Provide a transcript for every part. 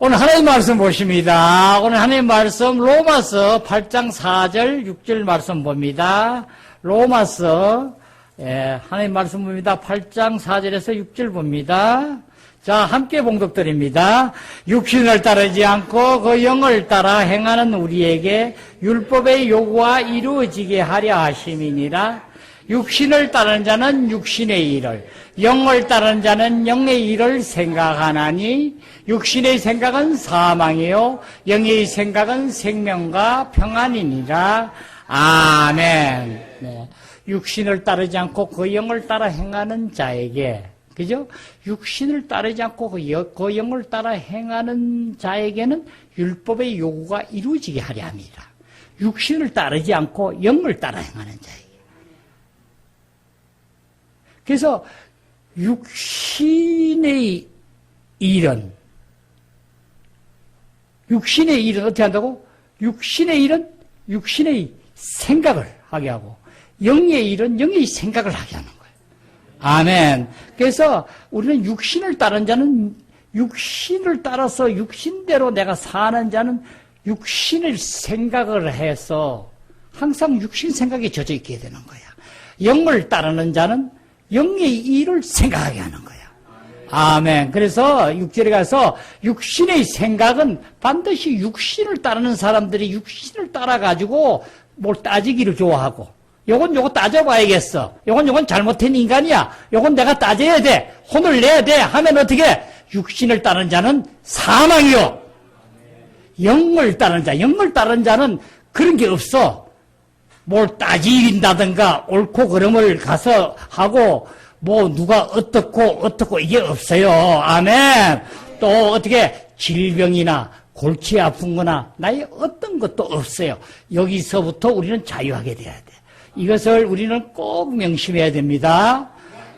오늘 하나님 말씀 보십니다. 오늘 하나님 말씀 로마서 8장 4절 6절 말씀 봅니다. 로마서 하나님 말씀 봅니다. 8장 4절에서 6절 봅니다. 자, 함께 봉독드립니다. 육신을 따르지 않고 그 영을 따라 행하는 우리에게 율법의 요구가 이루어지게 하려 하심이니라. 육신을 따르는 자는 육신의 일을, 영을 따르는 자는 영의 일을 생각하나니 육신의 생각은 사망이요 영의 생각은 생명과 평안이니라. 아멘. 네. 육신을 따르지 않고 그 영을 따라 행하는 자에게, 그죠? 육신을 따르지 않고 그 영을 따라 행하는 자에게는 율법의 요구가 이루어지게 하려 합니다. 육신을 따르지 않고 영을 따라 행하는 자에게. 그래서 육신의 일은 어떻게 한다고? 육신의 일은 육신의 생각을 하게 하고 영의 일은 영의 생각을 하게 하는 거예요. 아멘. 그래서 우리는 육신을 따른 자는 육신을 따라서 육신대로 내가 사는 자는 육신의 생각을 해서 항상 육신 생각에 젖어 있게 되는 거야. 영을 따르는 자는 영의 일을 생각하게 하는 거야. 아멘. 그래서 6절에 가서 육신의 생각은 반드시 육신을 따르는 사람들이 육신을 따라가지고 뭘 따지기를 좋아하고 요건 따져봐야겠어. 요건 잘못된 인간이야. 요건 내가 따져야 돼. 혼을 내야 돼. 하면 어떻게? 육신을 따르는 자는 사망이요. 영을 따르는 자는 그런 게 없어. 뭘 따진다든가 옳고 그름을 가서 하고 뭐 누가 어떻고 이게 없어요. 아멘. 또 어떻게 질병이나 골치 아픈 거나 나의 어떤 것도 없어요. 여기서부터 우리는 자유하게 돼야 돼. 이것을 우리는 꼭 명심해야 됩니다.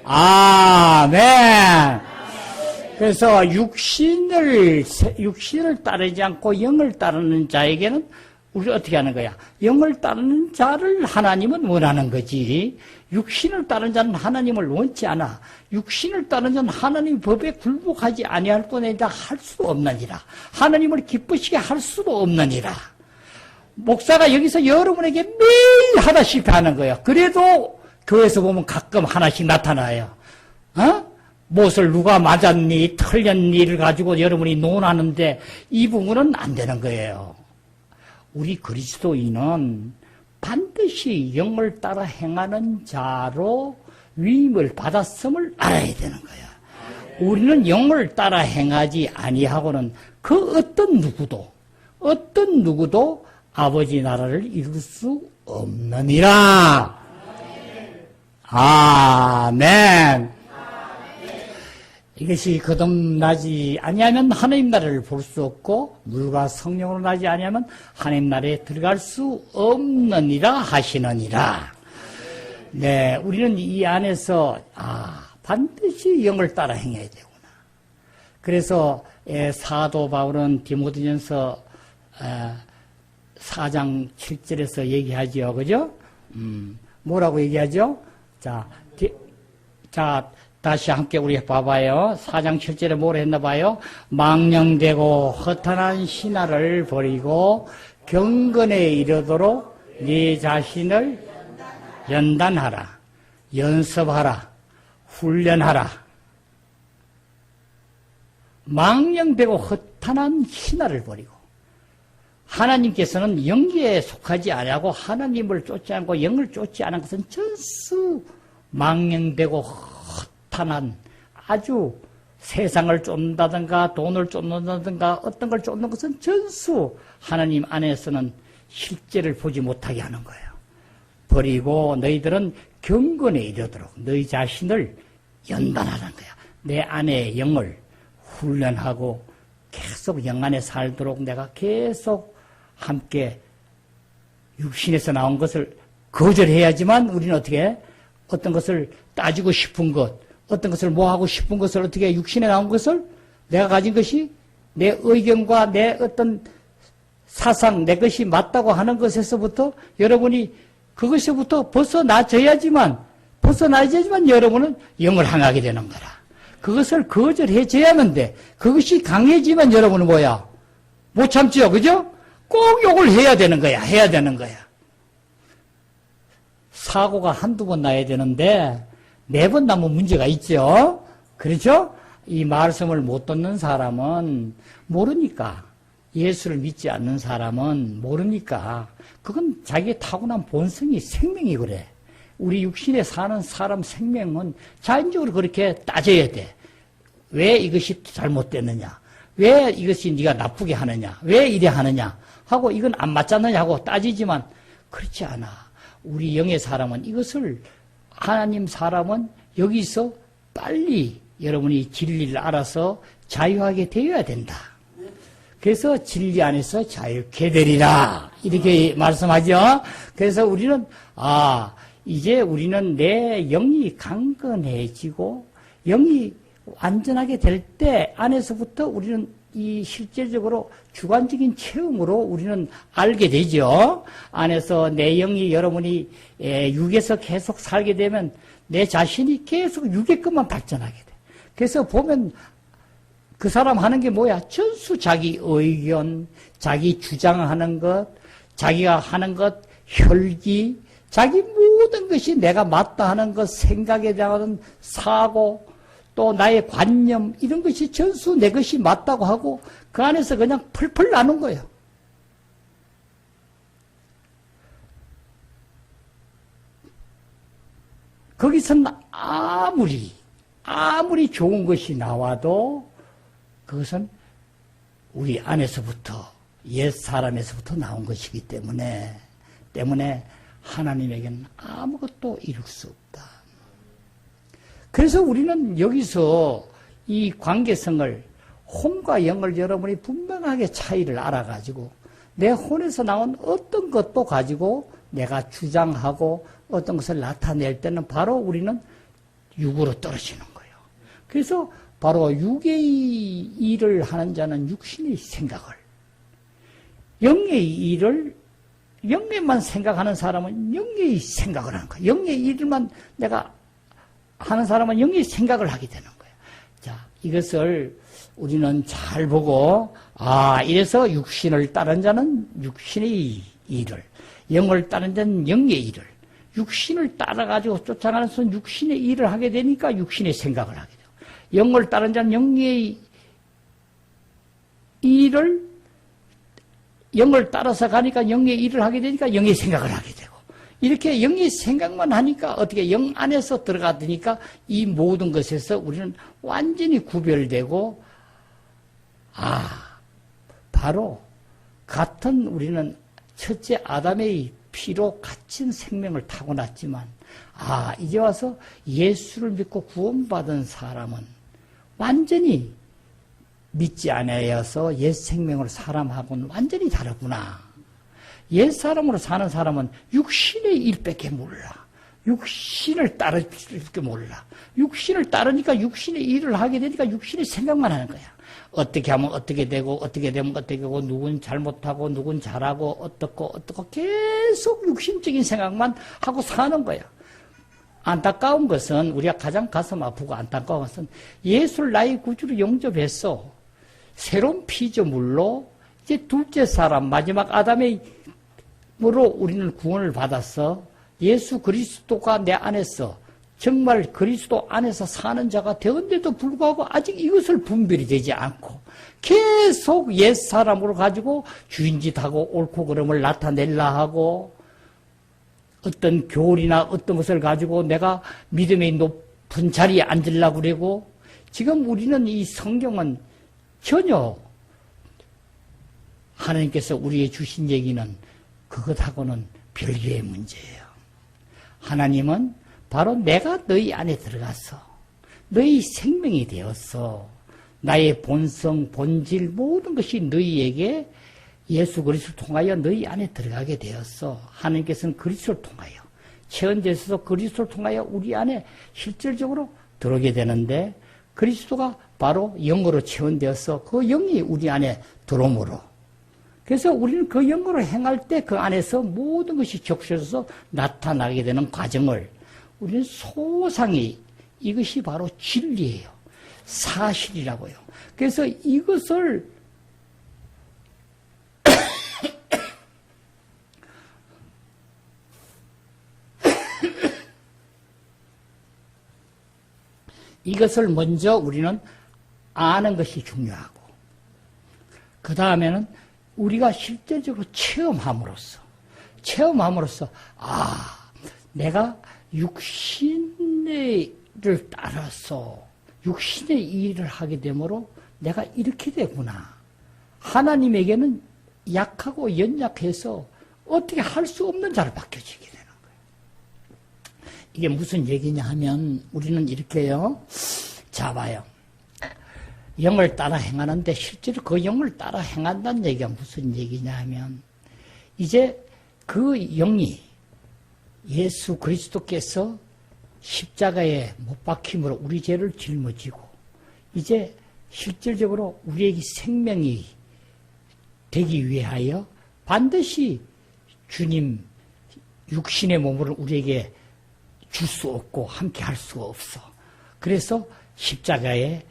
아멘. 그래서 육신을 따르지 않고 영을 따르는 자에게는 우리 어떻게 하는 거야? 영을 따르는 자를 하나님은 원하는 거지. 육신을 따르는 자는 하나님을 원치 않아. 육신을 따르는 자는 하나님 법에 굴복하지 아니할 뿐이라 할 수 없느니라. 하나님을 기쁘시게 할 수도 없느니라. 목사가 여기서 여러분에게 매일 하다시피 하는 거예요. 그래도 교회에서 보면 가끔 하나씩 나타나요. 무엇을 누가 맞았니, 틀렸니를 가지고 여러분이 논하는데 이 부분은 안 되는 거예요. 우리 그리스도인은 반드시 영을 따라 행하는 자로 위임을 받았음을 알아야 되는 거야. 우리는 영을 따라 행하지 아니하고는 그 어떤 누구도 아버지 나라를 이룰 수 없느니라. 아멘. 이것이 거듭나지 아니하면 하나님 나라를 볼 수 없고 물과 성령으로 나지 아니하면 하나님 나라에 들어갈 수 없느니라 하시느니라. 네, 우리는 이 안에서 반드시 영을 따라 행해야 되구나. 그래서 사도 바울은 디모데전서 4장 7절에서 얘기하죠, 그죠? 뭐라고 얘기하죠? 자, 다시 함께 우리 봐봐요. 4장 7절에 뭐라 했나 봐요. 망령되고 허탄한 신화를 버리고 경건에 이르도록 네 자신을 연단하라. 연습하라. 훈련하라. 망령되고 허탄한 신화를 버리고 하나님께서는 영계에 속하지 아니하고 하나님을 쫓지 않고 영을 쫓지 않은 것은 전수 망령되고 허탄한 아주 세상을 쫓는다든가 돈을 쫓는다든가 어떤 걸 쫓는 것은 전수 하나님 안에서는 실제를 보지 못하게 하는 거예요. 버리고 너희들은 경건에 이르도록 너희 자신을 연단하는 거야. 내 안에 영을 훈련하고 계속 영 안에 살도록 내가 계속 함께 육신에서 나온 것을 거절해야지만 우리는 어떻게 어떤 것을 따지고 싶은 것 어떤 것을 뭐하고 싶은 것을 어떻게 육신에 나온 것을 내가 가진 것이 내 의견과 내 어떤 사상, 내 것이 맞다고 하는 것에서부터 여러분이 그것에부터 벗어나야지만 여러분은 영을 향하게 되는 거라. 그것을 거절해줘야 하는데 그것이 강해지면 여러분은 뭐야? 못 참지요. 그죠? 꼭 욕을 해야 되는 거야. 해야 되는 거야. 사고가 한두 번 나야 되는데 4번 나면 문제가 있죠. 그렇죠? 이 말씀을 못 듣는 사람은 모르니까, 예수를 믿지 않는 사람은 모르니까, 그건 자기의 타고난 본성이, 생명이 그래. 우리 육신에 사는 사람 생명은 자연적으로 그렇게 따져야 돼. 왜 이것이 잘못됐느냐? 왜 이것이 네가 나쁘게 하느냐? 왜 이래 하느냐? 하고 이건 안 맞잖느냐 하고 따지지만 그렇지 않아. 우리 영의 사람은 이것을, 하나님 사람은 여기서 빨리 여러분이 진리를 알아서 자유하게 되어야 된다. 그래서 진리 안에서 자유케 되리라. 이렇게 말씀하죠. 그래서 우리는, 이제 우리는 내 영이 강건해지고 영이 완전하게 될 때 안에서부터 우리는 이 실제적으로 주관적인 체험으로 우리는 알게 되죠. 안에서 내 영이 여러분이 육에서 계속 살게 되면 내 자신이 계속 육의 것만 발전하게 돼. 그래서 보면 그 사람 하는 게 뭐야? 전수 자기 의견, 자기 주장하는 것, 자기가 하는 것, 혈기, 자기 모든 것이 내가 맞다 하는 것, 생각에 대한 사고, 또 나의 관념, 이런 것이 전수 내 것이 맞다고 하고 그 안에서 그냥 펄펄 나는 거예요. 거기서 아무리 좋은 것이 나와도 그것은 우리 안에서부터, 옛 사람에서부터 나온 것이기 때문에 하나님에게는 아무것도 이룰 수 없다. 그래서 우리는 여기서 이 관계성을, 혼과 영을 여러분이 분명하게 차이를 알아가지고 내 혼에서 나온 어떤 것도 가지고 내가 주장하고 어떤 것을 나타낼 때는 바로 우리는 육으로 떨어지는 거예요. 그래서 바로 육의 일을 하는 자는 육신의 생각을, 영의 일을, 영에만 생각하는 사람은 영의 생각을 하는 거예요. 영의 일만 내가 하는 사람은 영의 생각을 하게 되는 거예요. 자, 이것을 우리는 잘 보고, 이래서 육신을 따른 자는 육신의 일을, 영을 따른 자는 영의 일을, 육신을 따라가지고 쫓아가는 것은 육신의 일을 하게 되니까 육신의 생각을 하게 되고, 영을 따른 자는 영의 일을, 영을 따라서 가니까 영의 일을 하게 되니까 영의 생각을 하게 되고, 이렇게 영의 생각만 하니까 어떻게 영 안에서 들어가니까 이 모든 것에서 우리는 완전히 구별되고, 바로 같은 우리는 첫째 아담의 피로 갇힌 생명을 타고났지만, 이제 와서 예수를 믿고 구원받은 사람은 완전히 믿지 않아서 옛 생명으로 사람하고는 완전히 다르구나. 옛 사람으로 사는 사람은 육신의 일밖에 몰라. 육신을 따를 밖에 몰라. 육신을 따르니까 육신의 일을 하게 되니까 육신의 생각만 하는 거야. 어떻게 하면 어떻게 되고, 어떻게 되면 어떻게 되고, 누군 잘못하고, 누군 잘하고, 어떻고 계속 육신적인 생각만 하고 사는 거야. 안타까운 것은, 우리가 가장 가슴 아프고 안타까운 것은 예수를 나의 구주로 영접했어. 새로운 피조물로 이제 둘째 사람, 마지막 아담의 으로 우리는 구원을 받았어. 예수 그리스도가 내 안에서 정말 그리스도 안에서 사는 자가 되었는데도 불구하고 아직 이것을 분별이 되지 않고 계속 옛사람으로 가지고 주인짓하고 옳고 그름을 나타내려 하고, 어떤 교리나 어떤 것을 가지고 내가 믿음의 높은 자리에 앉으려고 그러고, 지금 우리는 이 성경은 전혀 하나님께서 우리에게 주신 얘기는 그것하고는 별개의 문제예요. 하나님은 바로 내가 너희 안에 들어가서 너희 생명이 되었어. 나의 본성, 본질 모든 것이 너희에게 예수 그리스도를 통하여 너희 안에 들어가게 되었어. 하나님께서는 그리스도를 통하여, 체언제에서 그리스도를 통하여 우리 안에 실질적으로 들어오게 되는데, 그리스도가 바로 영으로 체언되어서 그 영이 우리 안에 들어오므로, 그래서 우리는 그 영으로 행할 때 그 안에서 모든 것이 적셔져서 나타나게 되는 과정을 우리는 소상히, 이것이 바로 진리예요. 사실이라고요. 그래서 이것을 이것을 먼저 우리는 아는 것이 중요하고, 그 다음에는 우리가 실제적으로 체험함으로써, 내가 육신을 따라서 육신의 일을 하게 되므로 내가 이렇게 되구나. 하나님에게는 약하고 연약해서 어떻게 할 수 없는 자로 바뀌어지게 되는 거예요. 이게 무슨 얘기냐 하면 우리는 이렇게요. 자, 봐요. 영을 따라 행하는데 실제로 그 영을 따라 행한다는 얘기가 무슨 얘기냐 하면 이제 그 영이 예수 그리스도께서 십자가에 못 박힘으로 우리 죄를 짊어지고 이제 실질적으로 우리에게 생명이 되기 위하여 반드시 주님 육신의 몸을 우리에게 줄 수 없고 함께 할 수가 없어. 그래서 십자가에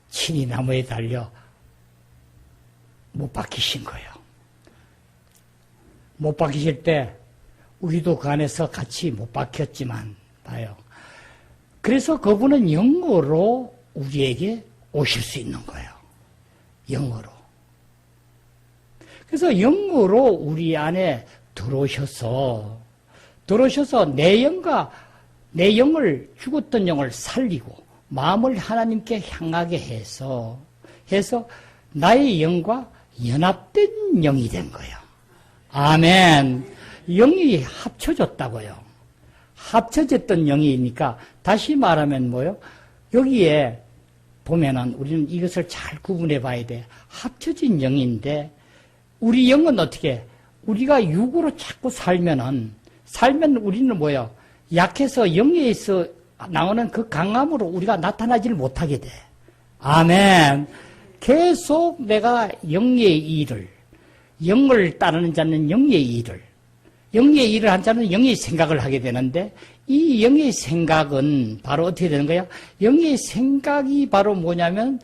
친히 나무에 달려 못 박히신 거예요. 못 박히실 때 우리도 그 안에서 같이 못 박혔지만 봐요. 그래서 그분은 영으로 우리에게 오실 수 있는 거예요. 영으로. 그래서 영으로 우리 안에 들어오셔서 내 영을 죽었던 영을 살리고 마음을 하나님께 향하게 해서 나의 영과 연합된 영이 된 거예요. 아멘. 영이 합쳐졌다고요. 합쳐졌던 영이니까 다시 말하면 뭐요? 여기에 보면은 우리는 이것을 잘 구분해 봐야 돼. 합쳐진 영인데 우리 영은 어떻게? 우리가 육으로 자꾸 살면 우리는 뭐요? 약해서 영에서 나오는 그 강함으로 우리가 나타나지를 못하게 돼. 아멘. 계속 내가 영을 따르는 자는 영의 일을 한 자는 영의 생각을 하게 되는데 이 영의 생각은 바로 어떻게 되는 거야? 영의 생각이 바로 뭐냐면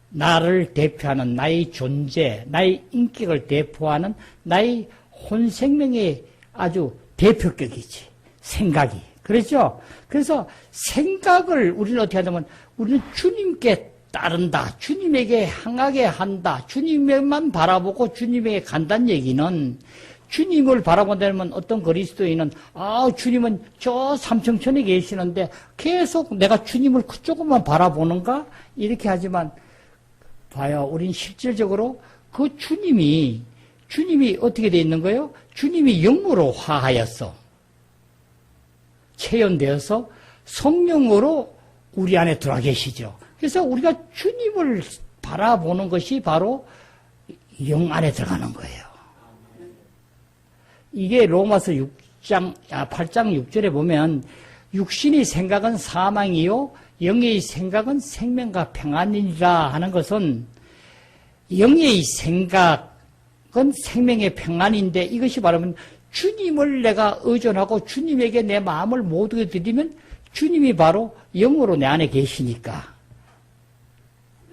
나를 대표하는 나의 존재, 나의 인격을 대표하는 나의 혼생명의 아주 대표격이지. 생각이. 그렇죠? 그래서 생각을 우리는 어떻게 하냐면 우리는 주님께 따른다. 주님에게 향하게 한다. 주님만 바라보고 주님에게 간다는 얘기는 주님을 바라본다면 어떤 그리스도인은 주님은 저 삼청천에 계시는데 계속 내가 주님을 그쪽만 바라보는가? 이렇게 하지만 봐요. 우린 실질적으로 그 주님이 어떻게 돼 있는 거예요? 주님이 영으로 화하였어. 체현되어서 성령으로 우리 안에 들어와 계시죠. 그래서 우리가 주님을 바라보는 것이 바로 영 안에 들어가는 거예요. 이게 로마서 8장 6절에 보면 육신의 생각은 사망이요 영의 생각은 생명과 평안이니라 하는 것은 영의 생각은 생명의 평안인데 이것이 말하면 주님을 내가 의존하고 주님에게 내 마음을 모두 드리면 주님이 바로 영으로 내 안에 계시니까.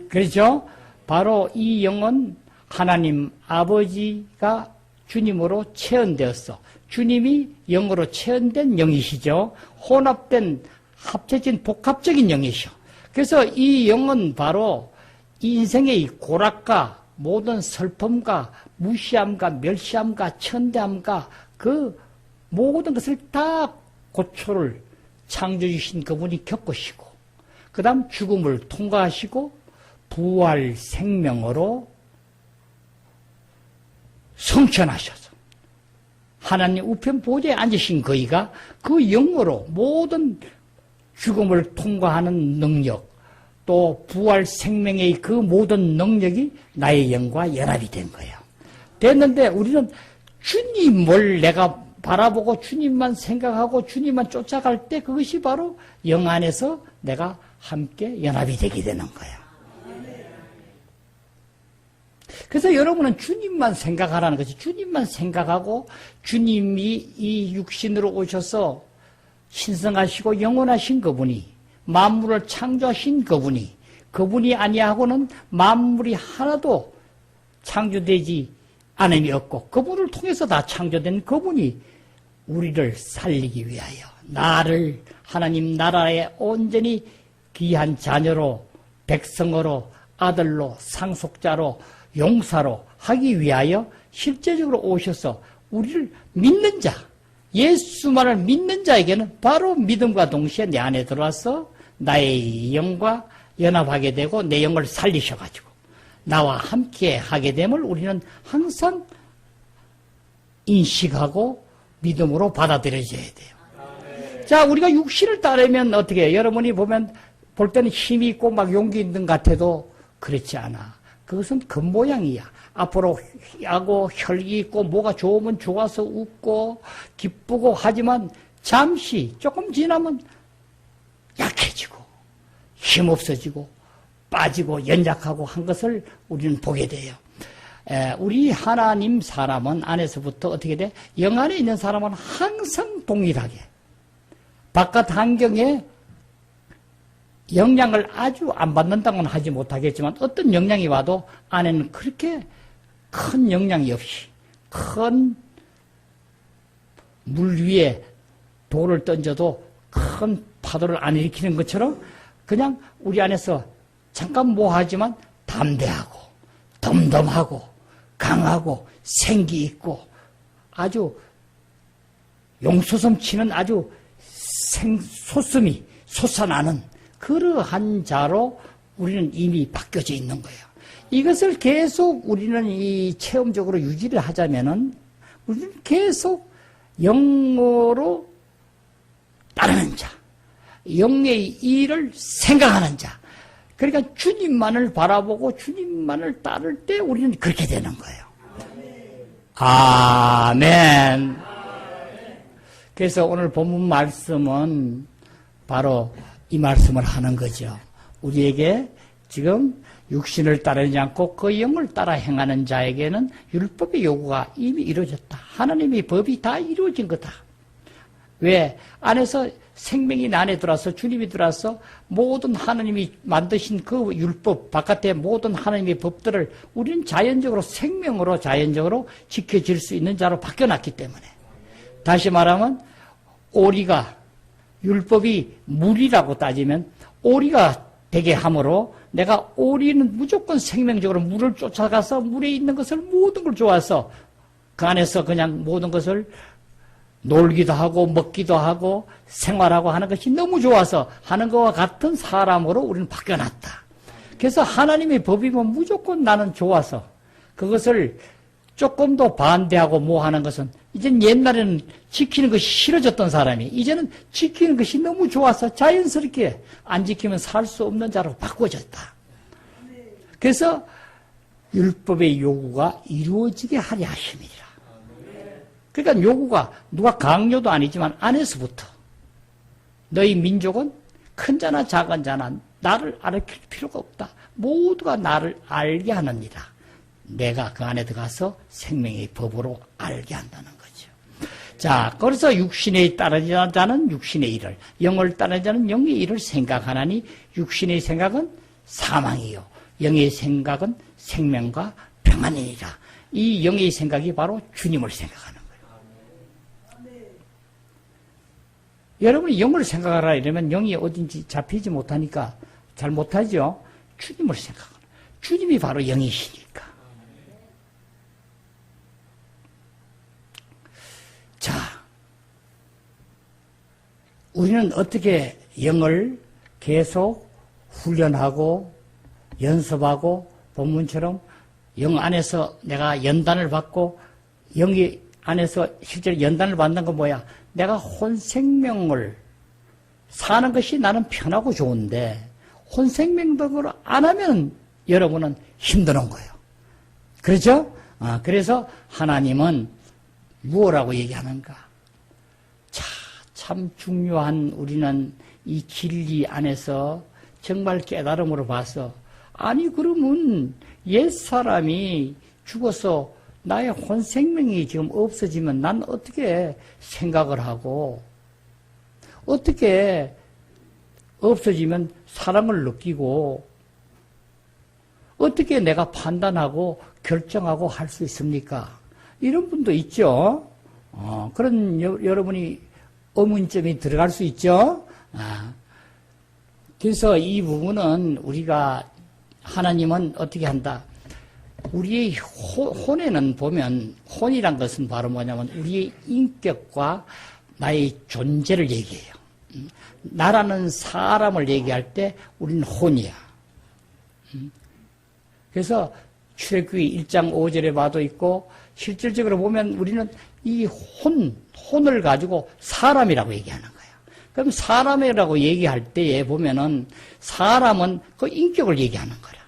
그렇죠? 바로 이 영은 하나님 아버지가 주님으로 체현되었어. 주님이 영으로 체현된 영이시죠. 혼합된 합쳐진 복합적인 영이시오. 그래서 이 영은 바로 인생의 고락과 모든 슬픔과 무시함과 멸시함과 천대함과 그 모든 것을 다 고초를 창조주신 그분이 겪으시고 그 다음 죽음을 통과하시고 부활 생명으로 성천하셔서 하나님 우편 보좌에 앉으신 그이가 그 영으로 모든 죽음을 통과하는 능력 또 부활 생명의 그 모든 능력이 나의 영과 연합이 된 거예요. 됐는데 우리는 주님을 내가 바라보고 주님만 생각하고 주님만 쫓아갈 때 그것이 바로 영 안에서 내가 함께 연합이 되게 되는 거예요. 그래서 여러분은 주님만 생각하라는 것이 주님만 생각하고 주님이 이 육신으로 오셔서 신성하시고 영원하신 그분이 만물을 창조하신 그분이 그분이 아니하고는 만물이 하나도 창조되지 않음이 없고 그분을 통해서 다 창조된 그분이 우리를 살리기 위하여 나를 하나님 나라에 온전히 귀한 자녀로 백성으로 아들로 상속자로 용사로 하기 위하여 실제적으로 오셔서 우리를 믿는 자, 예수만을 믿는 자에게는 바로 믿음과 동시에 내 안에 들어와서 나의 영과 연합하게 되고 내 영을 살리셔가지고 나와 함께 하게 됨을 우리는 항상 인식하고 믿음으로 받아들여져야 돼요. 자, 우리가 육신을 따르면 어떻게 해요? 여러분이 볼 때는 힘이 있고 막 용기 있는 것 같아도 그렇지 않아. 그것은 겉모양이야. 앞으로 하고 혈기 있고 뭐가 좋으면 좋아서 웃고 기쁘고 하지만 잠시 조금 지나면 약해지고 힘없어지고 빠지고 연약하고 한 것을 우리는 보게 돼요. 우리 하나님 사람은 안에서부터 어떻게 돼? 영 안에 있는 사람은 항상 동일하게 바깥 환경에 영향을 아주 안 받는다고는 하지 못하겠지만 어떤 영향이 와도 안에는 그렇게 큰 영향이 없이 큰 물 위에 돌을 던져도 큰 파도를 안 일으키는 것처럼 그냥 우리 안에서 잠깐 뭐하지만 담대하고 덤덤하고 강하고 생기 있고 아주 용솟음치는 아주 소슴이 솟아나는 그러한 자로 우리는 이미 바뀌어져 있는 거예요. 이것을 계속 우리는 이 체험적으로 유지를 하자면은 우리는 계속 영으로 따르는 자, 영의 일을 생각하는 자. 그러니까 주님만을 바라보고 주님만을 따를 때 우리는 그렇게 되는 거예요. 아멘. 그래서 오늘 본문 말씀은 바로 이 말씀을 하는 거죠. 우리에게 지금 육신을 따르지 않고 그 영을 따라 행하는 자에게는 율법의 요구가 이미 이루어졌다. 하나님의 법이 다 이루어진 거다. 왜? 안에서 생명이 내 안에 들어와서 주님이 들어와서 모든 하나님이 만드신 그 율법 바깥에 모든 하나님의 법들을 우리는 자연적으로 생명으로 자연적으로 지켜질 수 있는 자로 바뀌어놨기 때문에 다시 말하면 오리가 율법이 물이라고 따지면 오리가 되게 함으로 내가 오리는 무조건 생명적으로 물을 쫓아가서 물에 있는 것을 모든 걸 좋아서 그 안에서 그냥 모든 것을 놀기도 하고 먹기도 하고 생활하고 하는 것이 너무 좋아서 하는 것과 같은 사람으로 우리는 바뀌어놨다. 그래서 하나님의 법이면 무조건 나는 좋아서 그것을 조금 더 반대하고 뭐 하는 것은 이제는 옛날에는 지키는 것이 싫어졌던 사람이 이제는 지키는 것이 너무 좋아서 자연스럽게 안 지키면 살 수 없는 자로 바꿔졌다. 그래서 율법의 요구가 이루어지게 하려 하심이라. 그러니까 요구가 누가 강요도 아니지만 안에서부터 너희 민족은 큰 자나 작은 자나 나를 가르칠 필요가 없다. 모두가 나를 알게 하느니라. 내가 그 안에 들어가서 생명의 법으로 알게 한다는 거죠. 자, 그래서 육신에 따르는 자는 육신의 일을, 영을 따르는 자는 영의 일을 생각하나니 육신의 생각은 사망이요 영의 생각은 생명과 평안이니라. 이 영의 생각이 바로 주님을 생각하는 거예요. 여러분이 영을 생각하라 이러면 영이 어딘지 잡히지 못하니까 잘 못하죠. 주님을 생각하라. 주님이 바로 영이시니까. 자, 우리는 어떻게 영을 계속 훈련하고 연습하고 본문처럼 영 안에서 내가 연단을 받고 영이 안에서 실제로 연단을 받는 건 뭐야? 내가 혼생명을 사는 것이 나는 편하고 좋은데 혼생명덕으로 안 하면 여러분은 힘드는 거예요. 그렇죠? 그래서 하나님은 무엇라고 얘기하는가? 참 중요한 우리는 이 진리 안에서 정말 깨달음으로 봐서 아니 그러면 옛사람이 죽어서 나의 혼생명이 지금 없어지면 난 어떻게 생각을 하고 어떻게 없어지면 사랑을 느끼고 어떻게 내가 판단하고 결정하고 할 수 있습니까? 이런 분도 있죠. 그런 여러분이 의문점이 들어갈 수 있죠. 그래서 이 부분은 우리가 하나님은 어떻게 한다? 우리의 혼에는 보면 혼이란 것은 바로 뭐냐면 우리의 인격과 나의 존재를 얘기해요. 나라는 사람을 얘기할 때 우리는 혼이야. 그래서 출애굽기 1장 5절에 봐도 있고 실질적으로 보면 우리는 이 혼을 가지고 사람이라고 얘기하는 거예요. 그럼 사람이라고 얘기할 때에 보면은 사람은 그 인격을 얘기하는 거라.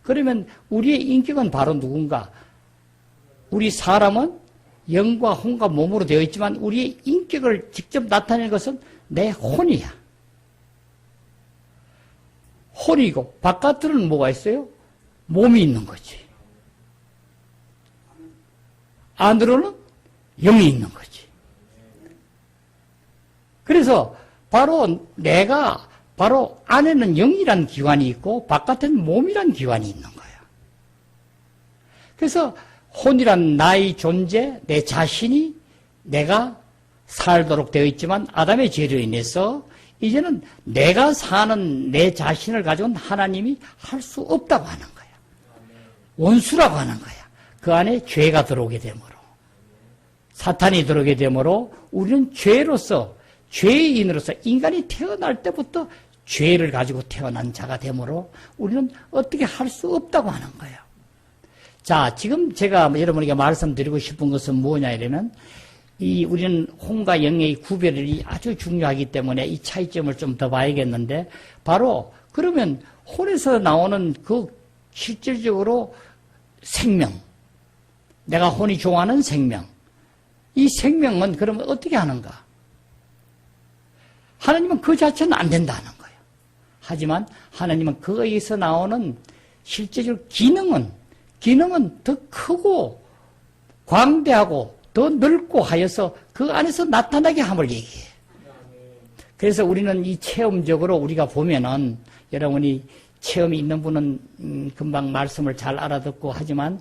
그러면 우리의 인격은 바로 누군가? 우리 사람은 영과 혼과 몸으로 되어 있지만 우리의 인격을 직접 나타내는 것은 내 혼이야. 혼이고 바깥으로는 뭐가 있어요? 몸이 있는 거지. 안으로는 영이 있는 거지. 그래서 바로 내가 바로 안에는 영이라는 기관이 있고 바깥에는 몸이라는 기관이 있는 거야. 그래서 혼이란 나의 존재, 내 자신이 내가 살도록 되어 있지만 아담의 죄로 인해서 이제는 내가 사는 내 자신을 가지고는 하나님이 할 수 없다고 하는 거야. 원수라고 하는 거야. 그 안에 죄가 들어오게 되므로 사탄이 들어오게 되므로 우리는 죄로서 죄인으로서 인간이 태어날 때부터 죄를 가지고 태어난 자가 되므로 우리는 어떻게 할 수 없다고 하는 거예요. 자, 지금 제가 여러분에게 말씀드리고 싶은 것은 뭐냐 이러면 우리는 혼과 영의 구별이 아주 중요하기 때문에 이 차이점을 좀 더 봐야겠는데 바로 그러면 혼에서 나오는 그 실질적으로 생명, 내가 혼이 좋아하는 생명, 이 생명은 그러면 어떻게 하는가? 하나님은 그 자체는 안 된다는 거예요. 하지만 하나님은 거기서 나오는 실제적으로 기능은 더 크고 광대하고 더 넓고 하여서 그 안에서 나타나게 함을 얘기해요. 그래서 우리는 이 체험적으로 우리가 보면은 여러분이 체험이 있는 분은 금방 말씀을 잘 알아듣고 하지만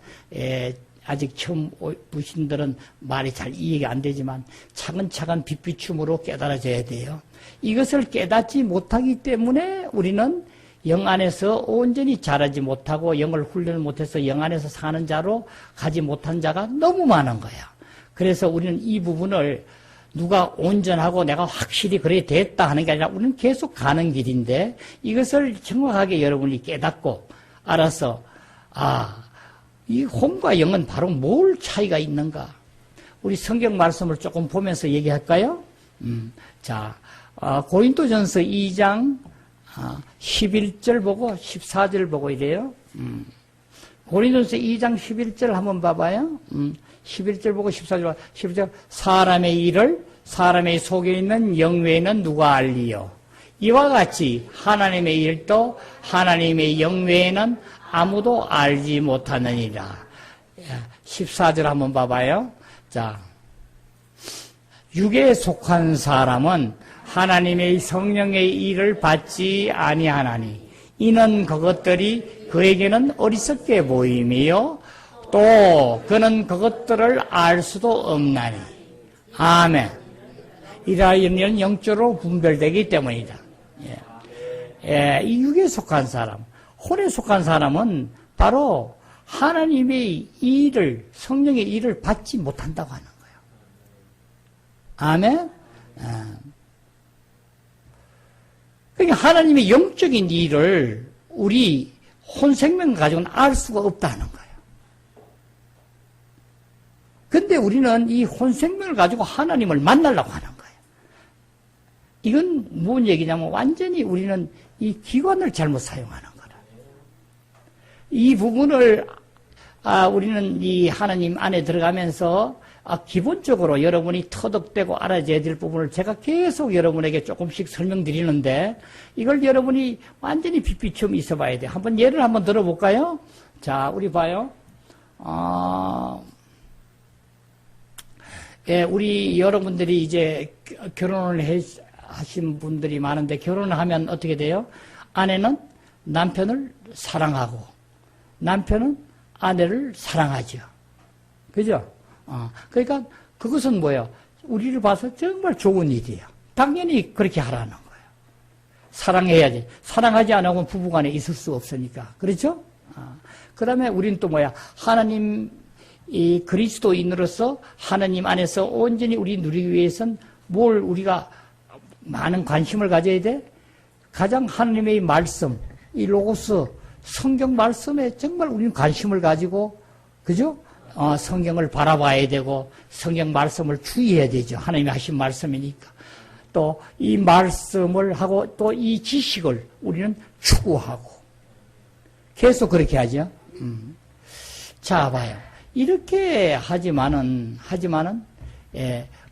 아직 처음 오신 분들은 말이 잘 이해가 안 되지만 차근차근 빛비춤으로 깨달아져야 돼요. 이것을 깨닫지 못하기 때문에 우리는 영 안에서 온전히 자라지 못하고 영을 훈련을 못해서 영 안에서 사는 자로 가지 못한 자가 너무 많은 거야. 그래서 우리는 이 부분을 누가 온전하고 내가 확실히 그래 됐다 하는 게 아니라 우리는 계속 가는 길인데 이것을 정확하게 여러분이 깨닫고 알아서 이 혼과 영은 바로 뭘 차이가 있는가? 우리 성경 말씀을 조금 보면서 얘기할까요? 자, 고린도전서 2장 11절 보고 14절 보고 이래요. 고린도전서 2장 11절 한번 봐봐요. 11절 보고 14절 11절 사람의 일을 사람의 속에 있는 영 외에는 누가 알리요? 이와 같이 하나님의 일도 하나님의 영 외에는 아무도 알지 못하느니라. 14절 한번 봐봐요. 자, 육에 속한 사람은 하나님의 성령의 일을 받지 아니하나니 이는 그것들이 그에게는 어리석게 보임이요 또 그는 그것들을 알 수도 없나니. 아멘. 이라는 영적으로 분별되기 때문이다. 이 육에 속한 사람, 혼에 속한 사람은 바로 하나님의 일을, 성령의 일을 받지 못한다고 하는 거예요. 아멘. 그러니까 하나님의 영적인 일을 우리 혼생명 가지고는 알 수가 없다는 거예요. 근데 우리는 이 혼생명을 가지고 하나님을 만나려고 하는 거예요. 이건 무슨 얘기냐면 완전히 우리는 이 기관을 잘못 사용하는 거라. 이 부분을 우리는 이 하나님 안에 들어가면서 기본적으로 여러분이 터득되고 알아줘야 될 부분을 제가 계속 여러분에게 조금씩 설명드리는데 이걸 여러분이 완전히 빛비춤 있어 봐야 돼요. 한번 예를 한번 들어볼까요? 자, 우리 봐요. 우리 여러분들이 이제 결혼을 하신 분들이 많은데 결혼을 하면 어떻게 돼요? 아내는 남편을 사랑하고 남편은 아내를 사랑하죠. 그죠? 그러니까 그것은 뭐예요? 우리를 봐서 정말 좋은 일이에요. 당연히 그렇게 하라는 거예요. 사랑해야지. 사랑하지 않으면 부부간에 있을 수 없으니까. 그렇죠? 그 다음에 우리는 또 뭐야? 하나님, 이 그리스도인으로서 하나님 안에서 온전히 우리 누리기 위해서는 뭘 우리가 많은 관심을 가져야 돼? 가장 하나님의 말씀, 이 로고스, 성경 말씀에 정말 우리는 관심을 가지고, 그죠? 성경을 바라봐야 되고, 성경 말씀을 주의해야 되죠. 하나님이 하신 말씀이니까. 또 이 말씀을 하고 또 이 지식을 우리는 추구하고 계속 그렇게 하죠. 자, 봐요. 이렇게 하지만은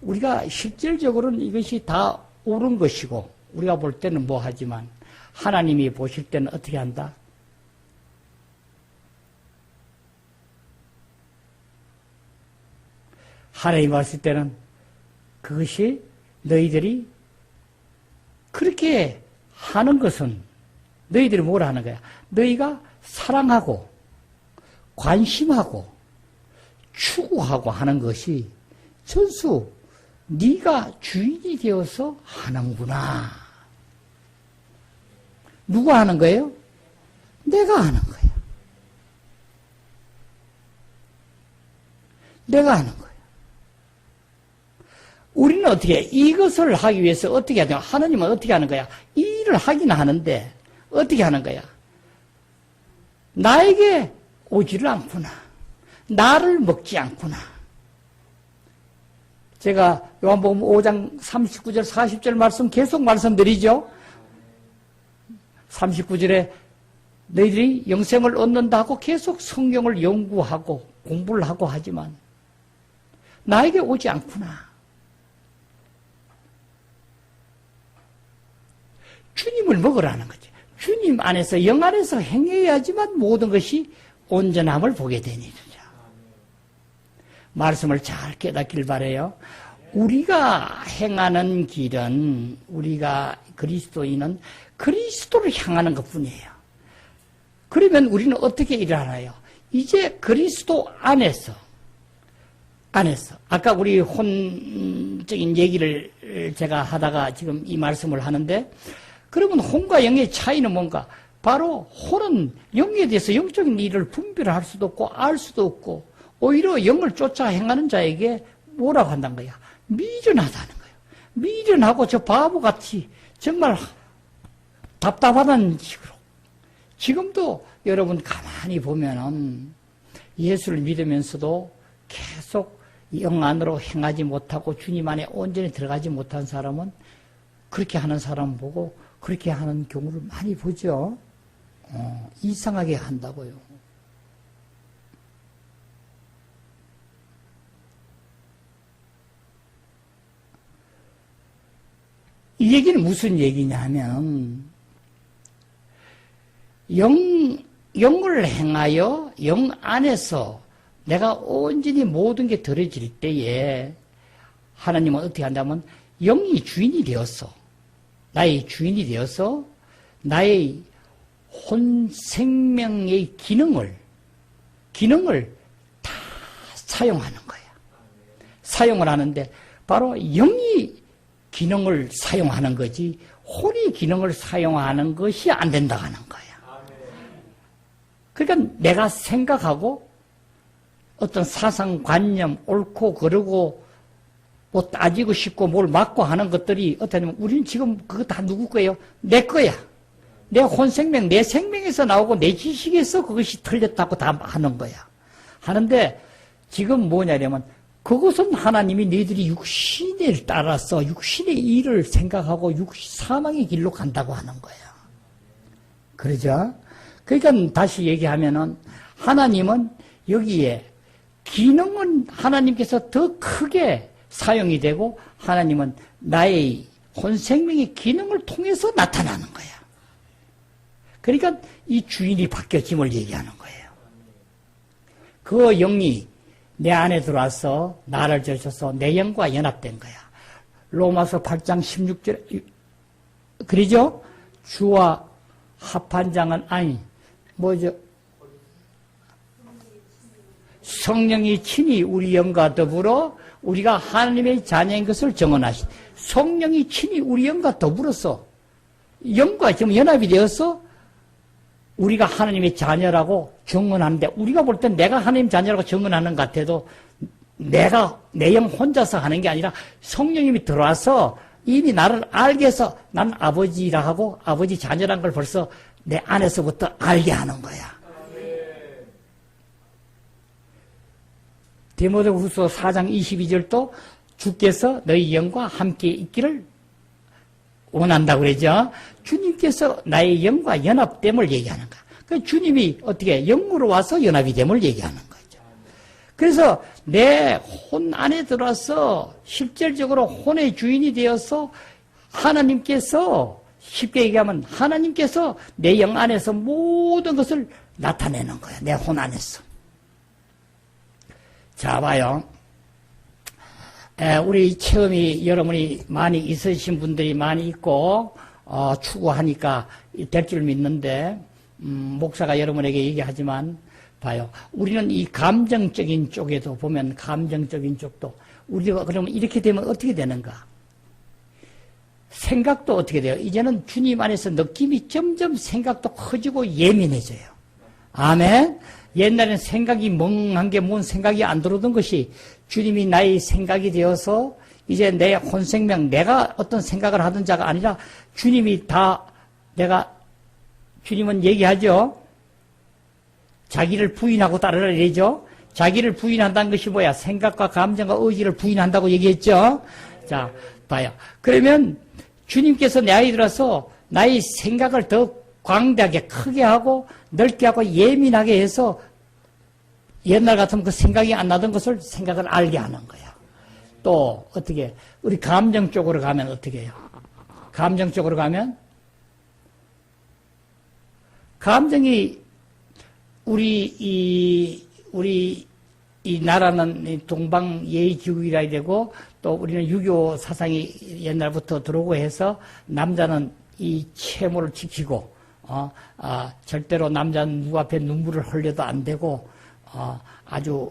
우리가 실질적으로는 이것이 다 옳은 것이고 우리가 볼 때는 뭐 하지만 하나님이 보실 때는 어떻게 한다? 하나님이 봤을 때는 그것이 너희들이 그렇게 하는 것은 너희들이 뭘 하는 거야? 너희가 사랑하고 관심하고 추구하고 하는 것이 전수 네가 주인이 되어서 하는구나. 누가 하는 거예요? 내가 하는 거야. 내가 하는 거야. 우리는 어떻게 해? 이것을 하기 위해서 어떻게 해야 돼요? 하나님은 어떻게 하는 거야? 이 일을 하긴 하는데 어떻게 하는 거야? 나에게 오지를 않구나. 나를 먹지 않구나. 제가 요한복음 5장 39절 40절 말씀 계속 말씀드리죠. 39절에 너희들이 영생을 얻는다 하고 계속 성경을 연구하고 공부를 하고 하지만 나에게 오지 않구나. 주님을 먹으라는 거지. 주님 안에서 영 안에서 행해야지만 모든 것이 온전함을 보게 되니라. 말씀을 잘 깨닫길 바라요. 우리가 행하는 길은 우리가 그리스도인은 그리스도를 향하는 것뿐이에요. 그러면 우리는 어떻게 일을 하나요? 이제 그리스도 안에서 아까 우리 혼적인 얘기를 제가 하다가 지금 이 말씀을 하는데 그러면 혼과 영의 차이는 뭔가? 바로 혼은 영에 대해서 영적인 일을 분별할 수도 없고 알 수도 없고 오히려 영을 쫓아 행하는 자에게 뭐라고 한다는 거야? 미련하다는 거예요. 미련하고 저 바보같이 정말 답답하다는 식으로. 지금도 여러분 가만히 보면은 예수를 믿으면서도 계속 영 안으로 행하지 못하고 주님 안에 온전히 들어가지 못한 사람은 그렇게 하는 사람 보고 그렇게 하는 경우를 많이 보죠. 이상하게 한다고요. 이 얘기는 무슨 얘기냐면 영을 행하여 영 안에서 내가 온전히 모든 게 들어질 때에 하나님은 어떻게 한다면 영이 주인이 되었어. 나의 주인이 되어서 나의 혼 생명의 기능을 다 사용하는 거야. 사용을 하는데 바로 영이 기능을 사용하는 거지 혼이 기능을 사용하는 것이 안 된다고 하는 거야. 그러니까 내가 생각하고 어떤 사상관념 옳고 그르고 뭐 따지고 싶고 뭘 막고 하는 것들이 어떻게 하냐면 우리는 지금 그거 다 누구 거예요? 내 거야. 내 혼생명, 내 생명에서 나오고 내 지식에서 그것이 틀렸다고 다 하는 거야. 하는데 지금 뭐냐면 그것은 하나님이 너희들이 육신을 따라서 육신의 일을 생각하고 사망의 길로 간다고 하는 거야. 그러죠? 그러니까 다시 얘기하면은 하나님은 여기에 기능은 하나님께서 더 크게 사용이 되고 하나님은 나의 혼생명의 기능을 통해서 나타나는 거야. 그러니까 이 주인이 바뀌어짐을 얘기하는 거예요. 그 영이 내 안에 들어와서 나를 저셔서 내 영과 연합된 거야. 로마서 8장 16절 그러죠? 주와 합한 장은 아니 뭐죠? 성령이 친히 우리 영과 더불어 우리가 하나님의 자녀인 것을 증언하시. 성령이 친히 우리 영과 더불어서 영과 지금 연합이 되어서 우리가 하나님의 자녀라고 증언하는데, 우리가 볼 땐 내가 하나님 자녀라고 증언하는 것 같아도 내가 내 영 혼자서 하는 게 아니라 성령님이 들어와서 이미 나를 알게 해서 난 아버지라 하고 아버지 자녀란 걸 벌써 내 안에서부터 알게 하는 거야. 디모데후서 4장 22절도 주께서 너희 영과 함께 있기를 원한다고 그러죠. 주님께서 나의 영과 연합됨을 얘기하는 거야. 그러니까 주님이 어떻게 영으로 와서 연합이 됨을 얘기하는 거죠. 그래서 내 혼 안에 들어와서 실질적으로 혼의 주인이 되어서 하나님께서, 쉽게 얘기하면 하나님께서 내 영 안에서 모든 것을 나타내는 거야. 내 혼 안에서. 자, 봐요. 우리 체험이 여러분이 많이 있으신 분들이 많이 있고, 추구하니까 될 줄 믿는데, 목사가 여러분에게 얘기하지만, 봐요. 우리는 이 감정적인 쪽에도 보면, 감정적인 쪽도, 우리가 그러면 이렇게 되면 어떻게 되는가? 생각도 어떻게 돼요? 이제는 주님 안에서 느낌이 점점 생각도 커지고 예민해져요. 아멘? 옛날에는 생각이 멍한 게 뭔 생각이 안 들어오던 것이 주님이 나의 생각이 되어서 이제 내 혼생명, 내가 어떤 생각을 하던 자가 아니라 주님이 다 주님은 얘기하죠. 자기를 부인하고 따르라 이러죠. 자기를 부인한다는 것이 뭐야? 생각과 감정과 의지를 부인한다고 얘기했죠. 자, 봐요. 그러면 주님께서 내 아이 들어서 나의 생각을 더 광대하게 크게 하고 넓게 하고 예민하게 해서 옛날 같으면 그 생각이 안 나던 것을 생각을 알게 하는 거야. 또 어떻게 우리 감정 쪽으로 가면 어떻게 해요? 감정 쪽으로 가면 감정이 우리 이 나라는 동방 예의지국이라 해야 되고 또 우리는 유교 사상이 옛날부터 들어오고 해서 남자는 이 채무를 지키고 절대로 남자는 누구 앞에 눈물을 흘려도 안 되고 아주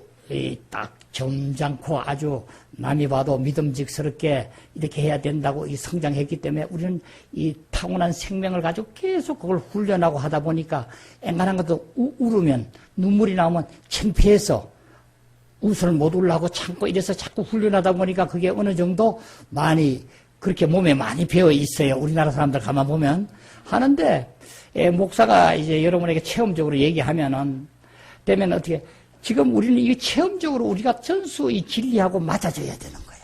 딱 점잖고 아주 남이 봐도 믿음직스럽게 이렇게 해야 된다고 성장했기 때문에 우리는 이 타고난 생명을 가지고 계속 그걸 훈련하고 하다 보니까 앵간한 것도 울으면 눈물이 나오면 창피해서 웃을 못 울라고 참고 이래서 자꾸 훈련하다 보니까 그게 어느 정도 많이 그렇게 몸에 많이 배어 있어요. 우리나라 사람들 가만 보면 하는데 목사가 이제 여러분에게 체험적으로 얘기하면은 되면 어떻게 지금 우리는 이 체험적으로 우리가 전수 이 진리하고 맞아져야 되는 거야.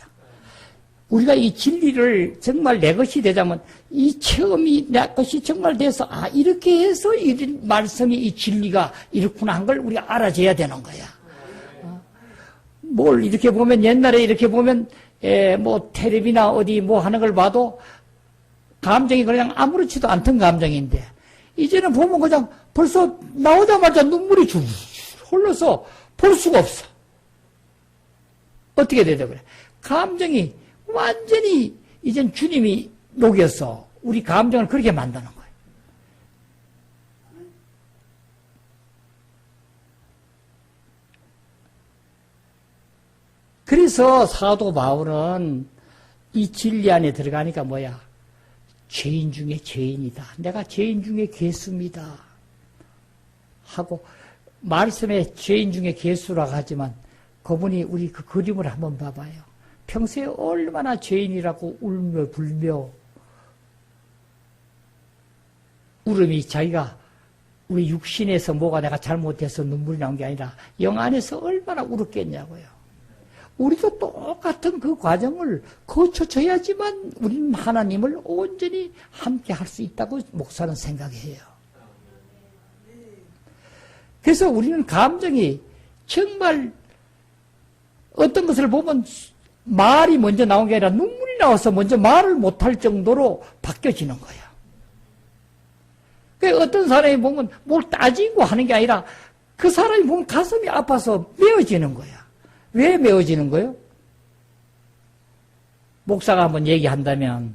우리가 이 진리를 정말 내 것이 되자면 이 체험이 내 것이 정말 돼서 이렇게 해서 이 말씀이 이 진리가 이렇구나 한 걸 우리가 알아줘야 되는 거야. 뭘 이렇게 보면 옛날에 이렇게 보면 뭐 텔레비나 어디 뭐 하는 걸 봐도 감정이 그냥 아무렇지도 않던 감정인데 이제는 보면 그냥 벌써 나오자마자 눈물이 줄 흘러서 볼 수가 없어. 어떻게 되죠? 그래? 감정이 완전히 이젠 주님이 녹여서 우리 감정을 그렇게 만드는 거예요. 그래서 사도 바울은 이 진리 안에 들어가니까 뭐야? 죄인 중에 죄인이다. 내가 죄인 중에 괴수입니다. 하고 말씀에 죄인 중에 괴수라고 하지만 그분이 우리 그 그림을 한번 봐봐요. 평소에 얼마나 죄인이라고 울며 불며 울음이 자기가 우리 육신에서 뭐가 내가 잘못해서 눈물이 나온 게 아니라 영 안에서 얼마나 울었겠냐고요. 우리도 똑같은 그 과정을 거쳐줘야지만 우리는 하나님을 온전히 함께 할 수 있다고 목사는 생각해요. 그래서 우리는 감정이 정말 어떤 것을 보면 말이 먼저 나온 게 아니라 눈물이 나와서 먼저 말을 못할 정도로 바뀌어지는 거야. 그러니까 어떤 사람이 보면 뭘 따지고 하는 게 아니라 그 사람이 보면 가슴이 아파서 메어지는 거야. 왜 메어지는 거예요? 목사가 한번 얘기한다면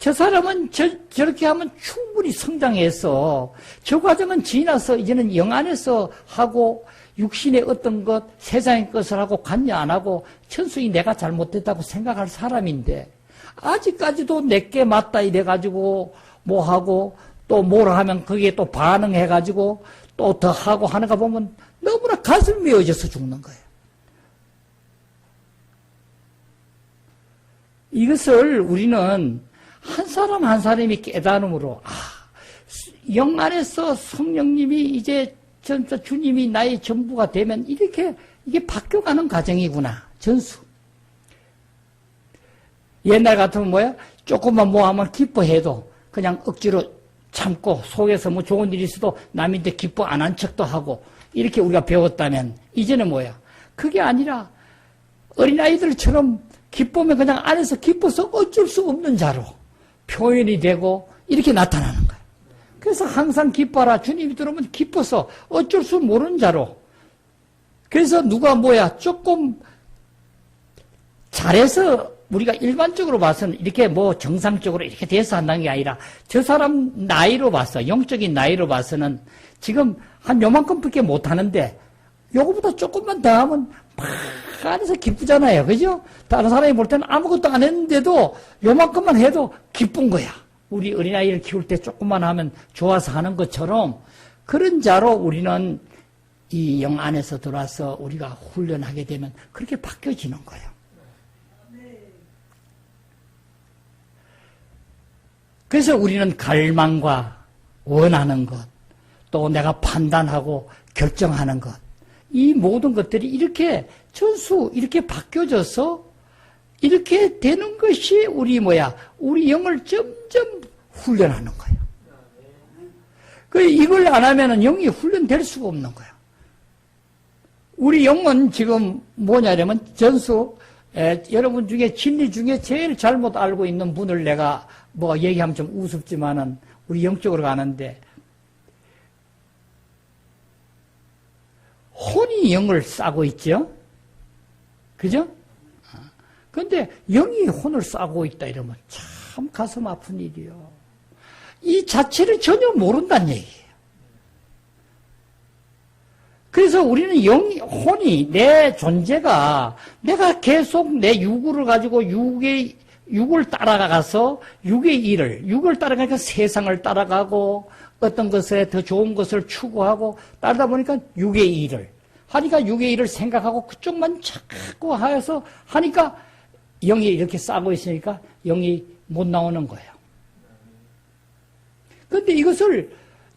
저 사람은 저렇게 하면 충분히 성장해서 저 과정은 지나서 이제는 영 안에서 하고 육신의 어떤 것, 세상의 것을 하고 관여 안 하고 천수히 내가 잘못됐다고 생각할 사람인데 아직까지도 내게 맞다 이래가지고 뭐 하고 또 뭐라 하면 거기에 또 반응해가지고 또 더 하고 하는 거 보면 너무나 가슴이 메어져서 죽는 거예요. 이것을 우리는 한 사람 한 사람이 깨달음으로 영 안에서 성령님이 이제 진짜 주님이 나의 전부가 되면 이렇게 이게 바뀌어가는 과정이구나. 전수. 옛날 같으면 뭐야? 조금만 뭐 하면 기뻐해도 그냥 억지로 참고 속에서 뭐 좋은 일이 있어도 남인데 기뻐 안 한 척도 하고 이렇게 우리가 배웠다면 이제는 뭐야? 그게 아니라 어린아이들처럼 기쁘면 그냥 안에서 기뻐서 어쩔 수 없는 자로 표현이 되고 이렇게 나타나는 거예요. 그래서 항상 기뻐라. 주님이 들어오면 기뻐서 어쩔 수 모르는 자로. 그래서 누가 뭐야 조금 잘해서 우리가 일반적으로 봐서는 이렇게 뭐 정상적으로 이렇게 돼서 한다는 게 아니라 저 사람 나이로 봐서 영적인 나이로 봐서는 지금 한 요만큼밖에 못하는데 요거보다 조금만 더 하면 막 안에서 기쁘잖아요. 그죠? 다른 사람이 볼 때는 아무것도 안 했는데도 요만큼만 해도 기쁜 거야. 우리 어린아이를 키울 때 조금만 하면 좋아서 하는 것처럼 그런 자로 우리는 이 영 안에서 들어와서 우리가 훈련하게 되면 그렇게 바뀌어지는 거예요. 그래서 우리는 갈망과 원하는 것, 또 내가 판단하고 결정하는 것, 이 모든 것들이 이렇게 전수 이렇게 바뀌어져서 이렇게 되는 것이 우리 우리 영을 점점 훈련하는 거예요. 이걸 안 하면은 영이 훈련될 수가 없는 거예요. 우리 영은 지금 뭐냐면 전수, 여러분 중에 진리 중에 제일 잘못 알고 있는 분을 내가 뭐 얘기하면 좀 우습지만은 우리 영적으로 가는데 혼이 영을 싸고 있죠? 그죠? 그런데 영이 혼을 싸고 있다 이러면 참 가슴 아픈 일이요. 이 자체를 전혀 모른다는 얘기예요. 그래서 우리는 혼이 내 존재가 내가 계속 내 육을 가지고 육을 따라가서 육을 따라가니까 세상을 따라가고 어떤 것에 더 좋은 것을 추구하고 따르다 보니까 육의 일을 하니까 육의 일을 생각하고 그쪽만 자꾸 하여서 하니까 영이 이렇게 싸고 있으니까 영이 못 나오는 거예요. 그런데 이것을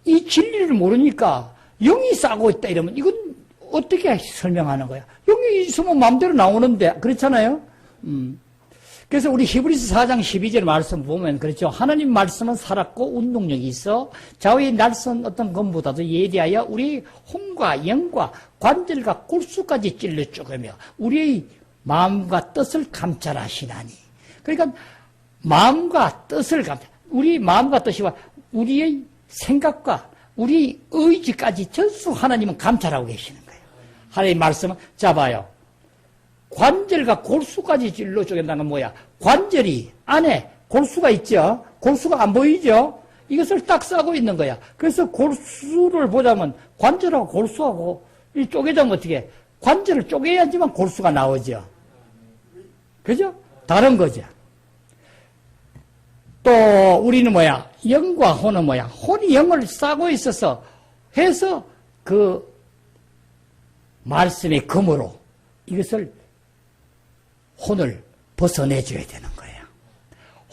이 진리를 모르니까 영이 싸고 있다 이러면 이건 어떻게 설명하는 거야? 영이 있으면 마음대로 나오는데 그렇잖아요. 그래서 우리 히브리서 4장 12절 말씀 보면 그렇죠. 하나님 말씀은 살았고 운동력이 있어 좌우의 날선 어떤 것보다도 예리하여 우리 혼과 영과 관절과 골수까지 찔러 쪼개며 우리의 마음과 뜻을 감찰하시나니. 그러니까 마음과 뜻을 우리 마음과 뜻이와 우리의 생각과 우리 의지까지 전수 하나님은 감찰하고 계시는 거예요. 하나님 말씀은 봐요. 관절과 골수까지 찔러 쪼갠다는 건 뭐야? 관절이 안에 골수가 있죠? 골수가 안 보이죠? 이것을 딱 싸고 있는 거야. 그래서 골수를 보자면 관절하고 골수하고 쪼개자면 어떻게? 관절을 쪼개야지만 골수가 나오죠. 그죠? 다른 거죠. 또 우리는 영과 혼은 혼이 영을 싸고 있어서 해서 그 말씀의 검으로 이것을 혼을 벗어내줘야 되는 거예요.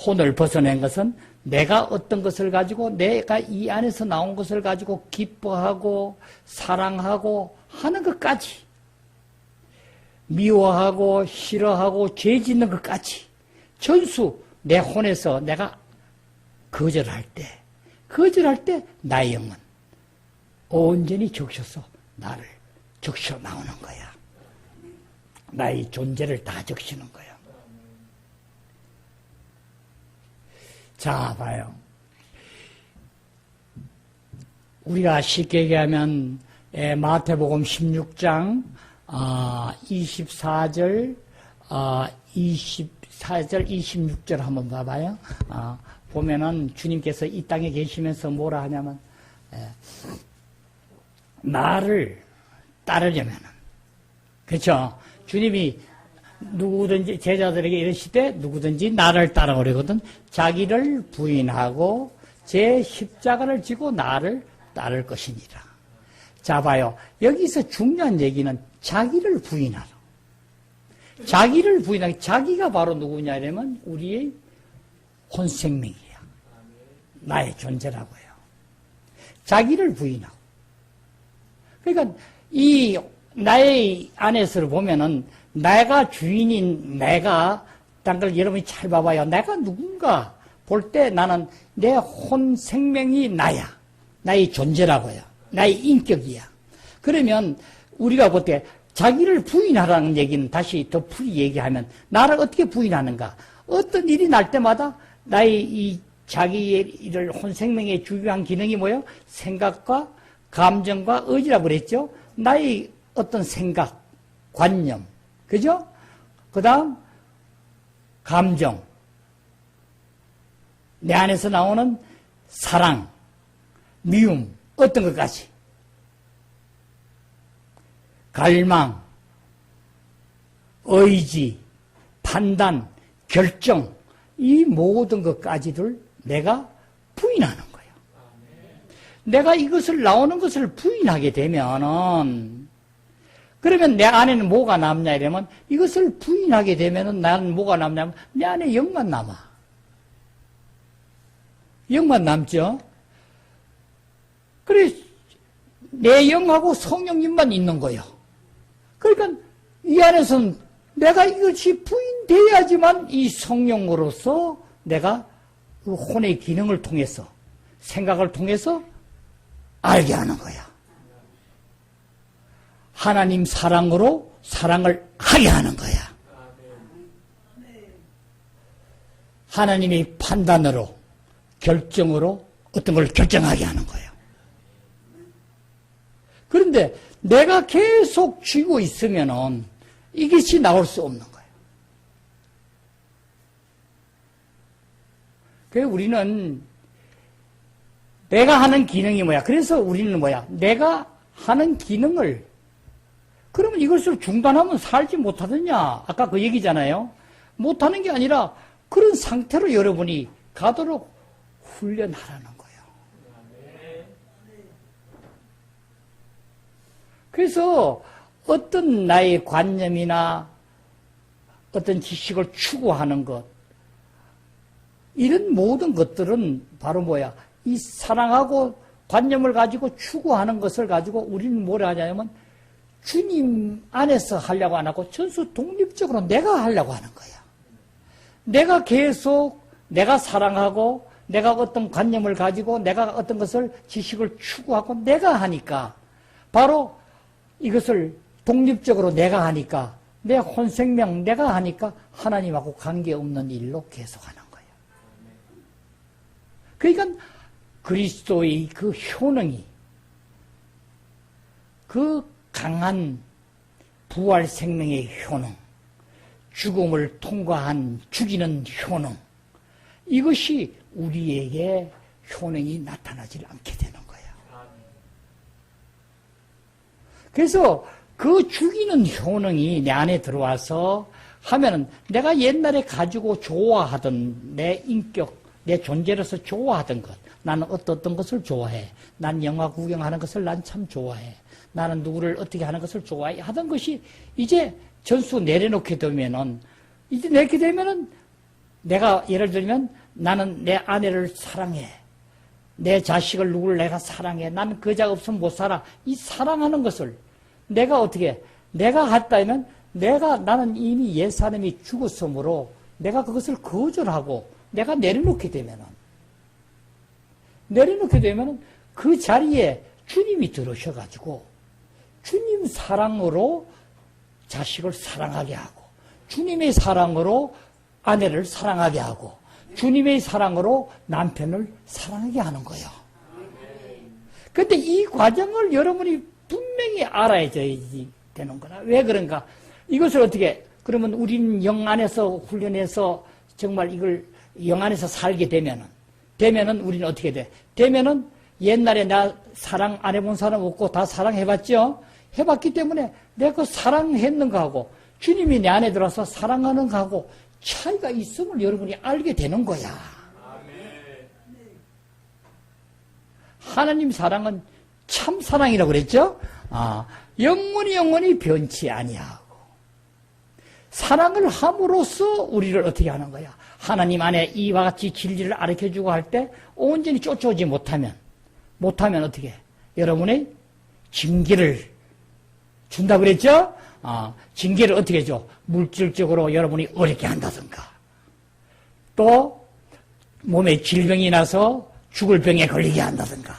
혼을 벗어낸 것은 내가 어떤 것을 가지고 내가 이 안에서 나온 것을 가지고 기뻐하고 사랑하고 하는 것까지 미워하고 싫어하고 죄 짓는 것까지 전수 내 혼에서 내가 거절할 때 나의 영은 온전히 적셔서 나를 적셔 나오는 거야. 나의 존재를 다 적시는 거야. 자, 봐요. 우리가 쉽게 얘기하면 마태복음 16장 24절 26절 한번 봐봐요. 보면은 주님께서 이 땅에 계시면서 뭐라 하냐면, 나를 따르려면은, 그렇죠? 주님이 누구든지 제자들에게 이르시되 누구든지 나를 따라오려거든 자기를 부인하고 제 십자가를 지고 나를 따를 것이니라. 자, 봐요. 여기서 중요한 얘기는 자기를 부인하라. 자기를 부인하기, 자기가 바로 누구냐 이러면 우리의 혼생명이야. 나의 존재라고 해요. 자기를 부인하고. 그러니까 이 나의 안에서 보면은 내가 주인인 내가, 딴 걸 여러분이 잘 봐봐요. 내가 누군가 볼 때 나는 내 혼생명이 나야. 나의 존재라고요. 나의 인격이야. 그러면 우리가 볼 때 자기를 부인하라는 얘기는 다시 더 풀이 얘기하면 나를 어떻게 부인하는가? 어떤 일이 날 때마다 나의 이 자기의 일을 혼생명의 중요한 기능이 뭐예요? 생각과 감정과 의지라고 그랬죠? 나의 어떤 생각, 관념, 그죠? 그 다음, 감정. 내 안에서 나오는 사랑, 미움, 어떤 것까지. 갈망, 의지, 판단, 결정, 이 모든 것까지를 내가 부인하는 거예요. 내가 이것을 나오는 것을 부인하게 되면은, 그러면 내 안에는 뭐가 남냐 이러면, 이것을 부인하게 되면은 나는 뭐가 남냐면 내 안에 영만 남아. 영만 남죠? 그래, 내 영하고 성령님만 있는 거예요. 그러니까 이 안에서는 내가 이것이 부인돼야지만 이 성령으로서 내가 그 혼의 기능을 통해서, 생각을 통해서 알게 하는 거야. 하나님 사랑으로 사랑을 하게 하는 거야. 하나님의 판단으로, 결정으로 어떤 걸 결정하게 하는 거예요. 그런데 내가 계속 쥐고 있으면은 이것이 나올 수 없는 거예요. 그래서 우리는 내가 하는 기능이 뭐야? 그래서 우리는 뭐야? 내가 하는 기능을, 그러면 이것을 중단하면 살지 못하느냐? 아까 그 얘기잖아요. 못하는 게 아니라 그런 상태로 여러분이 가도록 훈련하라는 거예요. 그래서 어떤 나의 관념이나 어떤 지식을 추구하는 것, 이런 모든 것들은 바로 뭐야? 이 사랑하고 관념을 가지고 추구하는 것을 가지고 우리는 뭐라 하냐면 주님 안에서 하려고 안 하고 전수 독립적으로 내가 하려고 하는 거야. 내가 계속 내가 사랑하고 내가 어떤 관념을 가지고 내가 어떤 것을 지식을 추구하고 내가 하니까 바로 이것을 독립적으로 내가 하니까 내 혼생명 내가 하니까 하나님하고 관계없는 일로 계속하는 거예요. 그러니까 그리스도의 그 효능이, 그 강한 부활 생명의 효능, 죽음을 통과한 죽이는 효능, 이것이 우리에게 효능이 나타나지 않게 되는 거예요. 그래서 그 죽이는 효능이 내 안에 들어와서 하면은 내가 옛날에 가지고 좋아하던 내 인격, 내 존재로서 좋아하던 것, 나는 어떤 것을 좋아해. 난 영화 구경하는 것을 난 참 좋아해. 나는 누구를 어떻게 하는 것을 좋아해. 하던 것이 이제 전수 내려놓게 되면은, 이제 내게 되면은 내가 예를 들면 나는 내 아내를 사랑해. 내 자식을 누구를 내가 사랑해. 나는 그자 없으면 못 살아. 이 사랑하는 것을 내가 어떻게, 내가 했다면 나는 이미 옛사람이 죽었으므로 내가 그것을 거절하고 내가 내려놓게 되면은 그 자리에 주님이 들어오셔가지고 주님 사랑으로 자식을 사랑하게 하고 주님의 사랑으로 아내를 사랑하게 하고 주님의 사랑으로 남편을 사랑하게 하는 거예요. 그런데 이 과정을 여러분이 분명히 알아야 되는 거라. 왜 그런가? 이것을 어떻게, 그러면 우리는 영 안에서 훈련해서 정말 이걸 영 안에서 살게 되면은 되면은 우리는 어떻게 돼? 되면은 옛날에 나 사랑 안 해본 사람 없고 다 사랑해봤죠? 해봤기 때문에 내가 그 사랑했는 거하고 주님이 내 안에 들어서 사랑하는 거하고 차이가 있음을 여러분이 알게 되는 거야. 하나님 사랑은 참 사랑이라고 그랬죠? 영원히 변치 아니하고 사랑을 함으로써 우리를 어떻게 하는 거야? 하나님 안에 이와 같이 진리를 가르쳐주고 할 때 온전히 쫓아오지 못하면 어떻게? 여러분의 징계를 준다 그랬죠? 징계를 어떻게 줘? 물질적으로 여러분이 어렵게 한다든가 또 몸에 질병이 나서 죽을 병에 걸리게 한다든가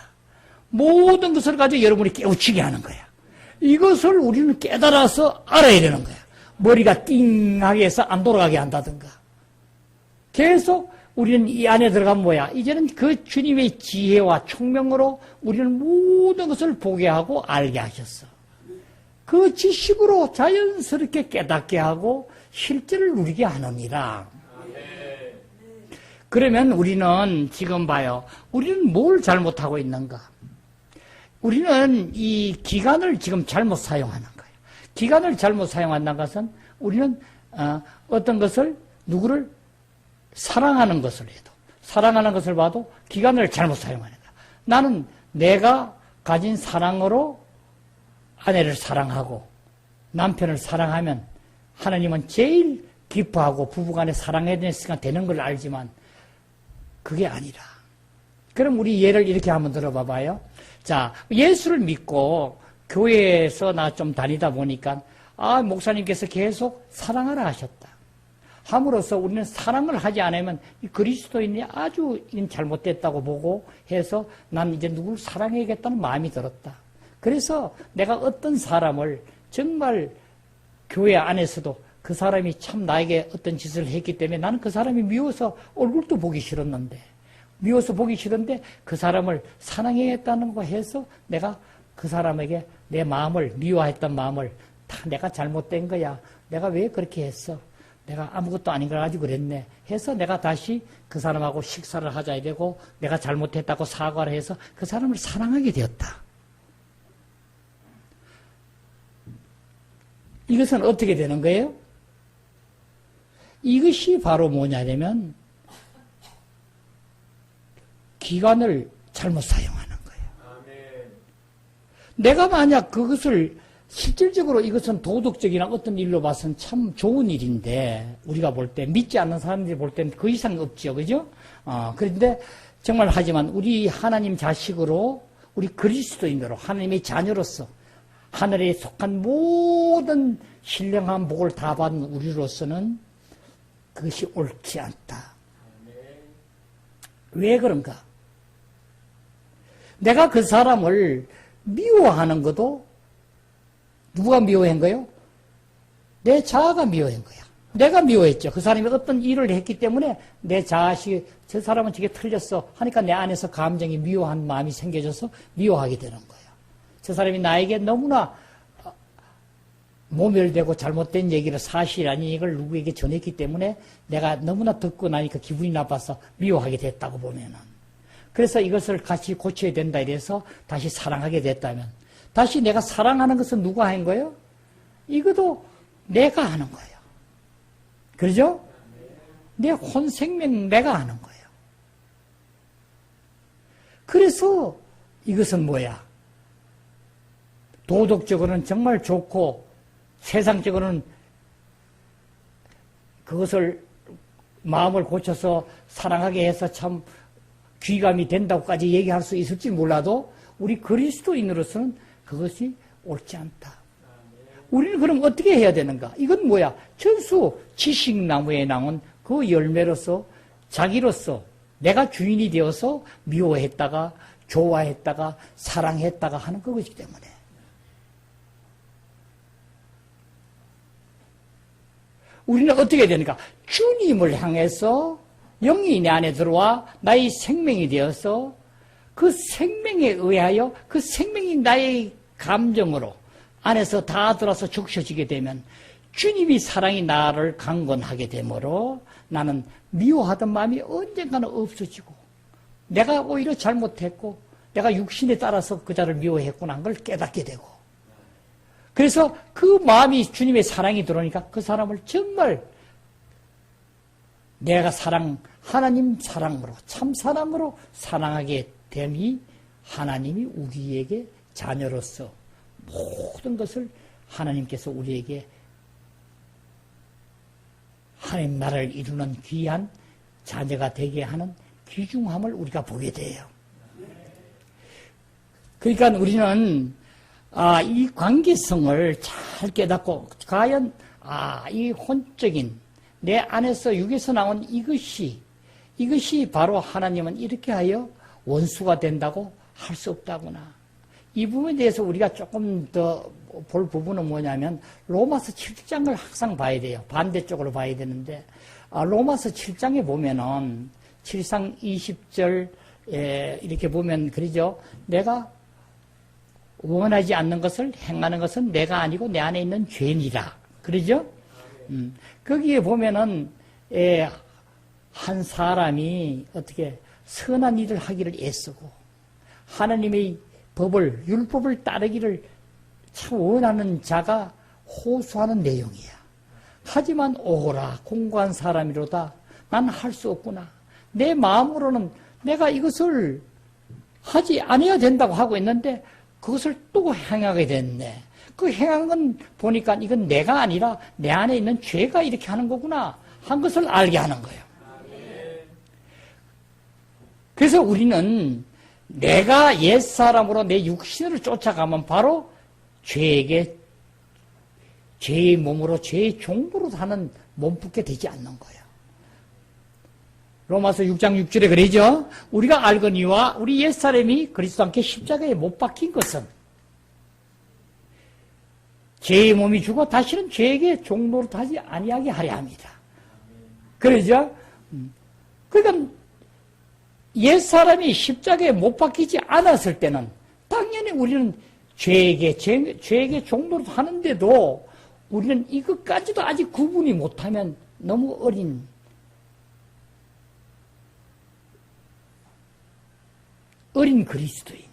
모든 것을 가지고 여러분이 깨우치게 하는 거야. 이것을 우리는 깨달아서 알아야 되는 거야. 머리가 띵하게 해서 안 돌아가게 한다든가 계속 우리는 이 안에 들어가면 뭐야? 이제는 그 주님의 지혜와 총명으로 우리는 모든 것을 보게 하고 알게 하셨어. 그 지식으로 자연스럽게 깨닫게 하고 실제를 누리게 하느니라. 그러면 우리는 지금 봐요. 우리는 뭘 잘못하고 있는가? 우리는 이 기간을 지금 잘못 사용하는 거예요. 기간을 잘못 사용한다는 것은 우리는 어떤 것을 누구를 사랑하는 것을 해도 사랑하는 것을 봐도 기간을 잘못 사용하는 거야. 나는 내가 가진 사랑으로 아내를 사랑하고 남편을 사랑하면 하나님은 제일 기뻐하고 부부간에 사랑해야 되는 걸 알지만 그게 아니라 그럼 우리 예를 이렇게 한번 들어봐 봐요. 자, 예수를 믿고 교회에서 나 좀 다니다 보니까 목사님께서 계속 사랑하라 하셨다. 함으로써 우리는 사랑을 하지 않으면 이 그리스도인이 아주 잘못됐다고 보고 해서 난 이제 누구를 사랑해야겠다는 마음이 들었다. 그래서 내가 어떤 사람을 정말 교회 안에서도 그 사람이 참 나에게 어떤 짓을 했기 때문에 나는 그 사람이 미워서 얼굴도 보기 싫었는데 미워서 보기 싫은데 그 사람을 사랑해야겠다는 거 해서 내가 그 사람에게 내 마음을 미워했던 마음을 다 내가 잘못된 거야. 내가 왜 그렇게 했어? 내가 아무것도 아닌 걸 가지고 그랬네 해서 내가 다시 그 사람하고 식사를 하자 되고 내가 잘못했다고 사과를 해서 그 사람을 사랑하게 되었다. 이것은 어떻게 되는 거예요? 이것이 바로 뭐냐면 기간을 잘못 사용하는 거예요. 내가 만약 그것을 실질적으로 이것은 도덕적이나 어떤 일로 봐서는 참 좋은 일인데 우리가 볼 때 믿지 않는 사람들이 볼 때는 그 이상 없죠. 그죠? 그런데 정말 하지만 우리 하나님 자식으로 우리 그리스도인으로 하나님의 자녀로서 하늘에 속한 모든 신령한 복을 다 받은 우리로서는 그것이 옳지 않다. 왜 그런가? 내가 그 사람을 미워하는 것도 누가 미워한 거예요? 내 자아가 미워한 거야. 내가 미워했죠. 그 사람이 어떤 일을 했기 때문에 내 자식이 저 사람은 저게 틀렸어 하니까 내 안에서 감정이 미워한 마음이 생겨져서 미워하게 되는 거예요. 저 사람이 나에게 너무나 모멸되고 잘못된 얘기를 사실 아닌 얘기를 누구에게 전했기 때문에 내가 너무나 듣고 나니까 기분이 나빠서 미워하게 됐다고 보면은 그래서 이것을 같이 고쳐야 된다 이래서 다시 사랑하게 됐다면 다시 내가 사랑하는 것은 누가 한 거예요? 이것도 내가 하는 거예요. 그러죠? 내 혼생명 내가 하는 거예요. 그래서 이것은 뭐야? 도덕적으로는 정말 좋고 세상적으로는 그것을 마음을 고쳐서 사랑하게 해서 참 귀감이 된다고까지 얘기할 수 있을지 몰라도 우리 그리스도인으로서는 그것이 옳지 않다. 우리는 그럼 어떻게 해야 되는가? 이건 뭐야? 전수 지식나무에 나온 그 열매로서 자기로서 내가 주인이 되어서 미워했다가 좋아했다가 사랑했다가 하는 그것이기 때문에 우리는 어떻게 해야 되는가? 주님을 향해서 영이 내 안에 들어와 나의 생명이 되어서 그 생명에 의하여 그 생명이 나의 감정으로 안에서 다 들어서 적셔지게 되면 주님이 사랑이 나를 강건하게 되므로 나는 미워하던 마음이 언젠가는 없어지고 내가 오히려 잘못했고 내가 육신에 따라서 그 자를 미워했구나 하는 걸 깨닫게 되고 그래서 그 마음이 주님의 사랑이 들어오니까 그 사람을 정말 내가 하나님 사랑으로 참 사랑으로 사랑하게 됨이 하나님이 우리에게 자녀로서 모든 것을 하나님께서 우리에게 하나님 나라를 이루는 귀한 자녀가 되게 하는 귀중함을 우리가 보게 돼요. 그러니까 우리는 이 관계성을 잘 깨닫고 과연 이 혼적인 내 안에서 육에서 나온 이것이 바로 하나님은 이렇게 하여 원수가 된다고 할 수 없다구나. 이 부분에 대해서 우리가 조금 더 볼 부분은 뭐냐면 로마서 7장을 항상 봐야 돼요. 반대쪽으로 봐야 되는데 로마서 7장에 보면은 7장 20절 이렇게 보면 그러죠. 내가 원하지 않는 것을 행하는 것은 내가 아니고 내 안에 있는 죄니라. 그러죠? 거기에 보면은 한 사람이 어떻게 선한 일을 하기를 애쓰고 하나님의 법을 율법을 따르기를 참 원하는 자가 호소하는 내용이야. 하지만 오호라 공고한 사람이로다. 난 할 수 없구나. 내 마음으로는 내가 이것을 하지 않아야 된다고 하고 있는데 그것을 또 행하게 됐네. 그 행한 건 보니까 이건 내가 아니라 내 안에 있는 죄가 이렇게 하는 거구나 한 것을 알게 하는 거예요. 그래서 우리는 내가 옛사람으로 내 육신을 쫓아가면 바로 죄의 몸으로 죄의 종부로 사는 몸붙게 되지 않는 거예요. 로마서 6장 6절에 그러죠. 우리가 알거니와 우리 옛사람이 그리스도 함께 십자가에 못 박힌 것은 죄의 몸이 죽어 다시는 죄에게 종노릇 하지 아니하게 하려 합니다. 그러죠? 그러니까 옛사람이 십자가에 못 박히지 않았을 때는 당연히 우리는 죄에게 종노릇 하는데도 우리는 이것까지도 아직 구분이 못하면 너무 어린 그리스도인이야.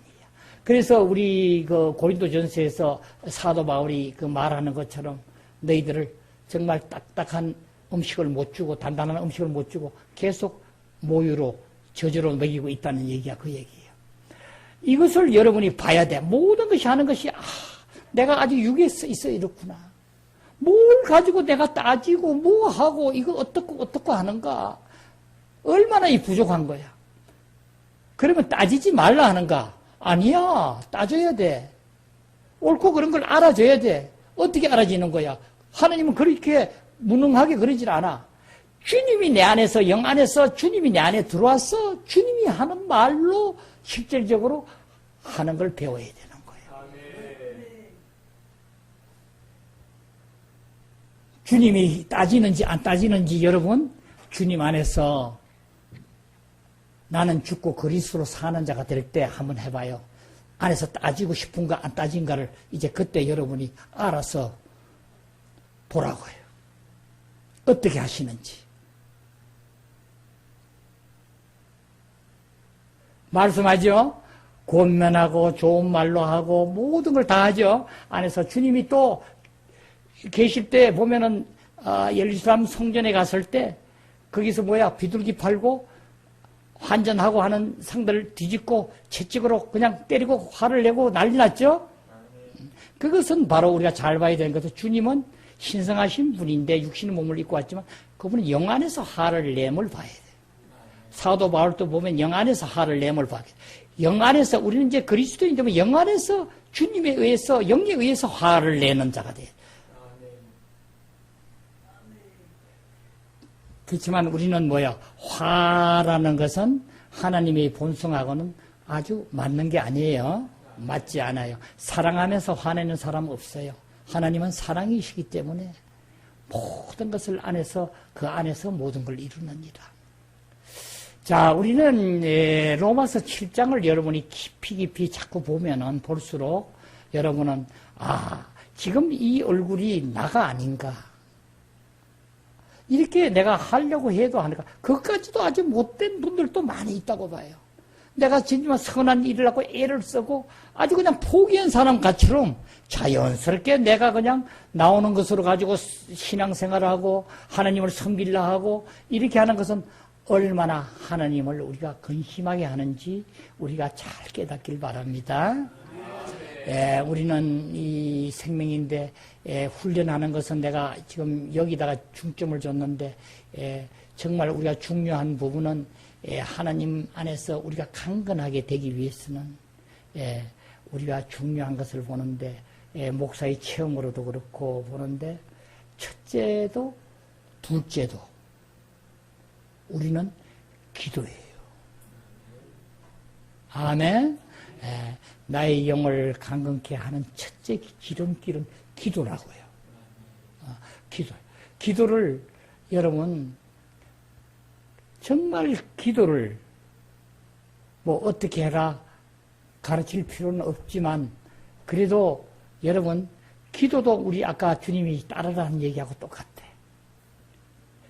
그래서 우리 그 고린도전서에서 사도 바울이 그 말하는 것처럼 너희들을 정말 딱딱한 음식을 못 주고 단단한 음식을 못 주고 계속 모유로 저주로 먹이고 있다는 얘기야. 그 얘기예요. 이것을 여러분이 봐야 돼. 모든 것이 하는 것이 내가 아직 육에 있어 이렇구나. 뭘 가지고 내가 따지고 뭐 하고 이거 어떻고 하는가. 얼마나 이 부족한 거야. 그러면 따지지 말라 하는가? 아니야. 따져야 돼. 옳고 그런 걸 알아줘야 돼. 어떻게 알아지는 거야? 하나님은 그렇게 무능하게 그러질 않아. 주님이 내 안에서 영 안에서 주님이 내 안에 들어와서 주님이 하는 말로 실질적으로 하는 걸 배워야 되는 거예요. 주님이 따지는지 안 따지는지 여러분 주님 안에서 나는 죽고 그리스도로 사는 자가 될 때 한번 해봐요. 안에서 따지고 싶은가 안 따진가를 이제 그때 여러분이 알아서 보라고요. 어떻게 하시는지. 말씀하죠. 권면하고 좋은 말로 하고 모든 걸 다 하죠. 안에서 주님이 또 계실 때 보면은 예루살렘 성전에 갔을 때 거기서 비둘기 팔고 환전하고 하는 상들을 뒤집고 채찍으로 그냥 때리고 화를 내고 난리 났죠. 그것은 바로 우리가 잘 봐야 되는 것은 주님은 신성하신 분인데 육신의 몸을 입고 왔지만 그분은 영 안에서 화를 내물 봐야 돼요. 사도 바울도 보면 영 안에서 화를 내물 봐야 돼요. 영 안에서 우리는 이제 그리스도인이면 영 안에서 주님에 의해서 영에 의해서 화를 내는 자가 돼요. 그렇지만 우리는 화라는 것은 하나님의 본성하고는 아주 맞는 게 아니에요. 맞지 않아요. 사랑하면서 화내는 사람은 없어요. 하나님은 사랑이시기 때문에 모든 것을 그 안에서 모든 걸 이루느니라. 자, 우리는 로마서 7장을 여러분이 깊이 자꾸 보면은 볼수록 여러분은 지금 이 얼굴이 나가 아닌가. 이렇게 내가 하려고 해도 하니까 그것까지도 아주 못된 분들도 많이 있다고 봐요. 내가 진짜 선한 일을 하고 애를 쓰고 아주 그냥 포기한 사람같이럼 자연스럽게 내가 그냥 나오는 것으로 가지고 신앙생활을 하고 하나님을 섬기려 하고 이렇게 하는 것은 얼마나 하나님을 우리가 근심하게 하는지 우리가 잘 깨닫길 바랍니다. 우리는 이 생명인데 훈련하는 것은 내가 지금 여기다가 중점을 줬는데 정말 우리가 중요한 부분은 하나님 안에서 우리가 강건하게 되기 위해서는 우리가 중요한 것을 보는데 목사의 체험으로도 그렇고 보는데 첫째도 둘째도 우리는 기도예요. 아멘. 나의 영을 강건케 하는 첫째 기름길은 기도라고요. 기도를 여러분 정말 기도를 뭐 어떻게 해라 가르칠 필요는 없지만 그래도 여러분 기도도 우리 아까 주님이 따르라는 얘기하고 똑같아.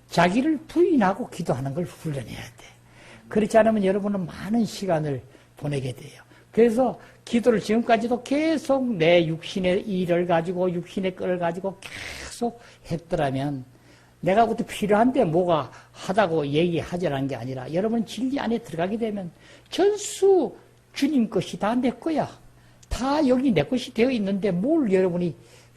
자기를 부인하고 기도하는 걸 훈련해야 돼. 그렇지 않으면 여러분은 많은 시간을 보내게 돼요. 그래서 기도를 지금까지도 계속 내 육신의 일을 가지고 육신의 끈을 가지고 계속 했더라면 내가 그때 필요한데 뭐가 하다고 얘기하자라는 게 아니라 여러분 진리 안에 들어가게 되면 전수 주님 것이 다 내 거야. 다 여기 내 것이 되어 있는데 뭘 여러분이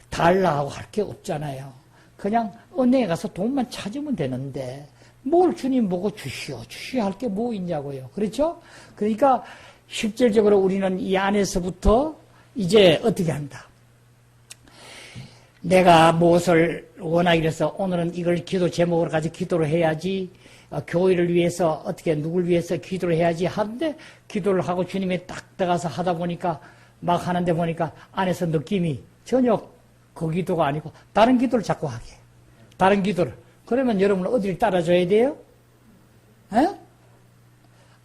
달라 하고 할 게 없잖아요. 그냥 은행에 가서 돈만 찾으면 되는데 뭘 주님 보고 주시오 할 게 뭐 있냐고요. 그렇죠? 그러니까 실질적으로 우리는 이 안에서부터 이제 어떻게 한다. 내가 무엇을 원하기로 해서 오늘은 이걸 기도 제목으로 가지고 기도를 해야지 교회를 위해서 어떻게 누굴 위해서 기도를 해야지 하는데 기도를 하고 주님이 딱 들어가서 하다 보니까 막 하는데 보니까 안에서 느낌이 전혀 그 기도가 아니고 다른 기도를 자꾸 하게. 다른 기도를. 그러면 여러분 어디를 따라줘야 돼요? 에?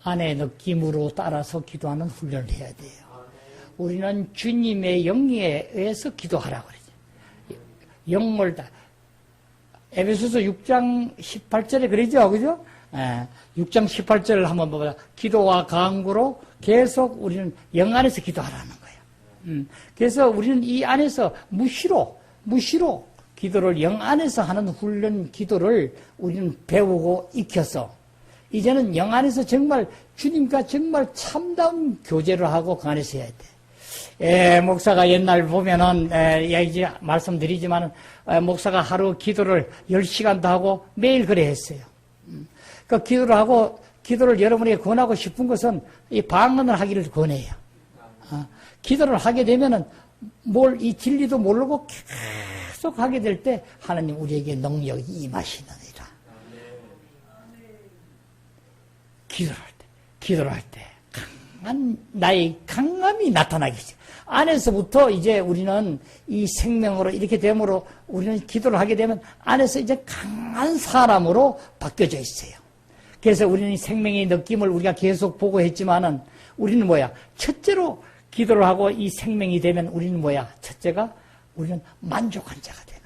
안의 느낌으로 따라서 기도하는 훈련을 해야 돼요. 우리는 주님의 영에 의해서 기도하라고 그러죠. 영을 다. 에베소서 6장 18절에 그러죠. 그죠? 6장 18절을 한번 보자. 기도와 간구로 계속 우리는 영 안에서 기도하라는 거예요. 그래서 우리는 이 안에서 무시로 기도를 영 안에서 하는 훈련 기도를 우리는 배우고 익혀서 이제는 영 안에서 정말 주님과 정말 참다운 교제를 하고 그 안에서 해야 돼. 목사가 옛날 보면은, 이제 말씀드리지만은, 목사가 하루 기도를 10시간도 하고 매일 그래 했어요. 그 기도를 하고, 기도를 여러분에게 권하고 싶은 것은 이 방언을 하기를 권해요. 기도를 하게 되면은 이 진리도 모르고 계속 하게 될 때 하나님 우리에게 능력이 임하시느니라. 기도를 할 때 나의 강함이 나타나기 시작. 안에서부터 이제 우리는 이 생명으로 이렇게 되므로 우리는 기도를 하게 되면 안에서 이제 강한 사람으로 바뀌어져 있어요. 그래서 우리는 생명의 느낌을 우리가 계속 보고 했지만은 우리는 뭐야? 첫째로 기도를 하고 이 생명이 되면 우리는 뭐야? 첫째가 우리는 만족한 자가 되는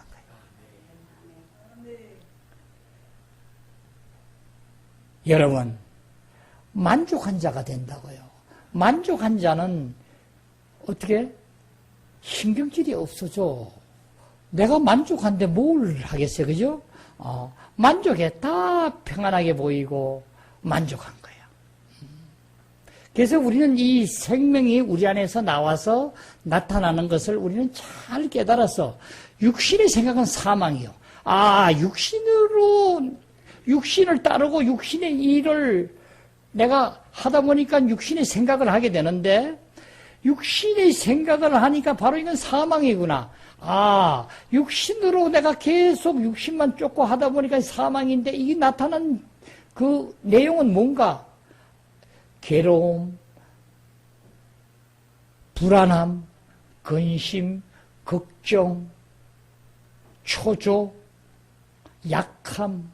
거예요. 여러분, 만족한 자가 된다고요. 만족한 자는 어떻게? 신경질이 없어져. 내가 만족한데 뭘 하겠어요, 그죠? 만족해. 다 평안하게 보이고 만족한 거예요. 그래서 우리는 이 생명이 우리 안에서 나와서 나타나는 것을 우리는 잘 깨달아서 육신의 생각은 사망이요. 육신을 따르고 육신의 일을 내가 하다 보니까 육신의 생각을 하게 되는데 육신의 생각을 하니까 바로 이건 사망이구나. 육신으로 내가 계속 육신만 쫓고 하다 보니까 사망인데 이게 나타난 그 내용은 뭔가? 괴로움, 불안함, 근심, 걱정, 초조, 약함,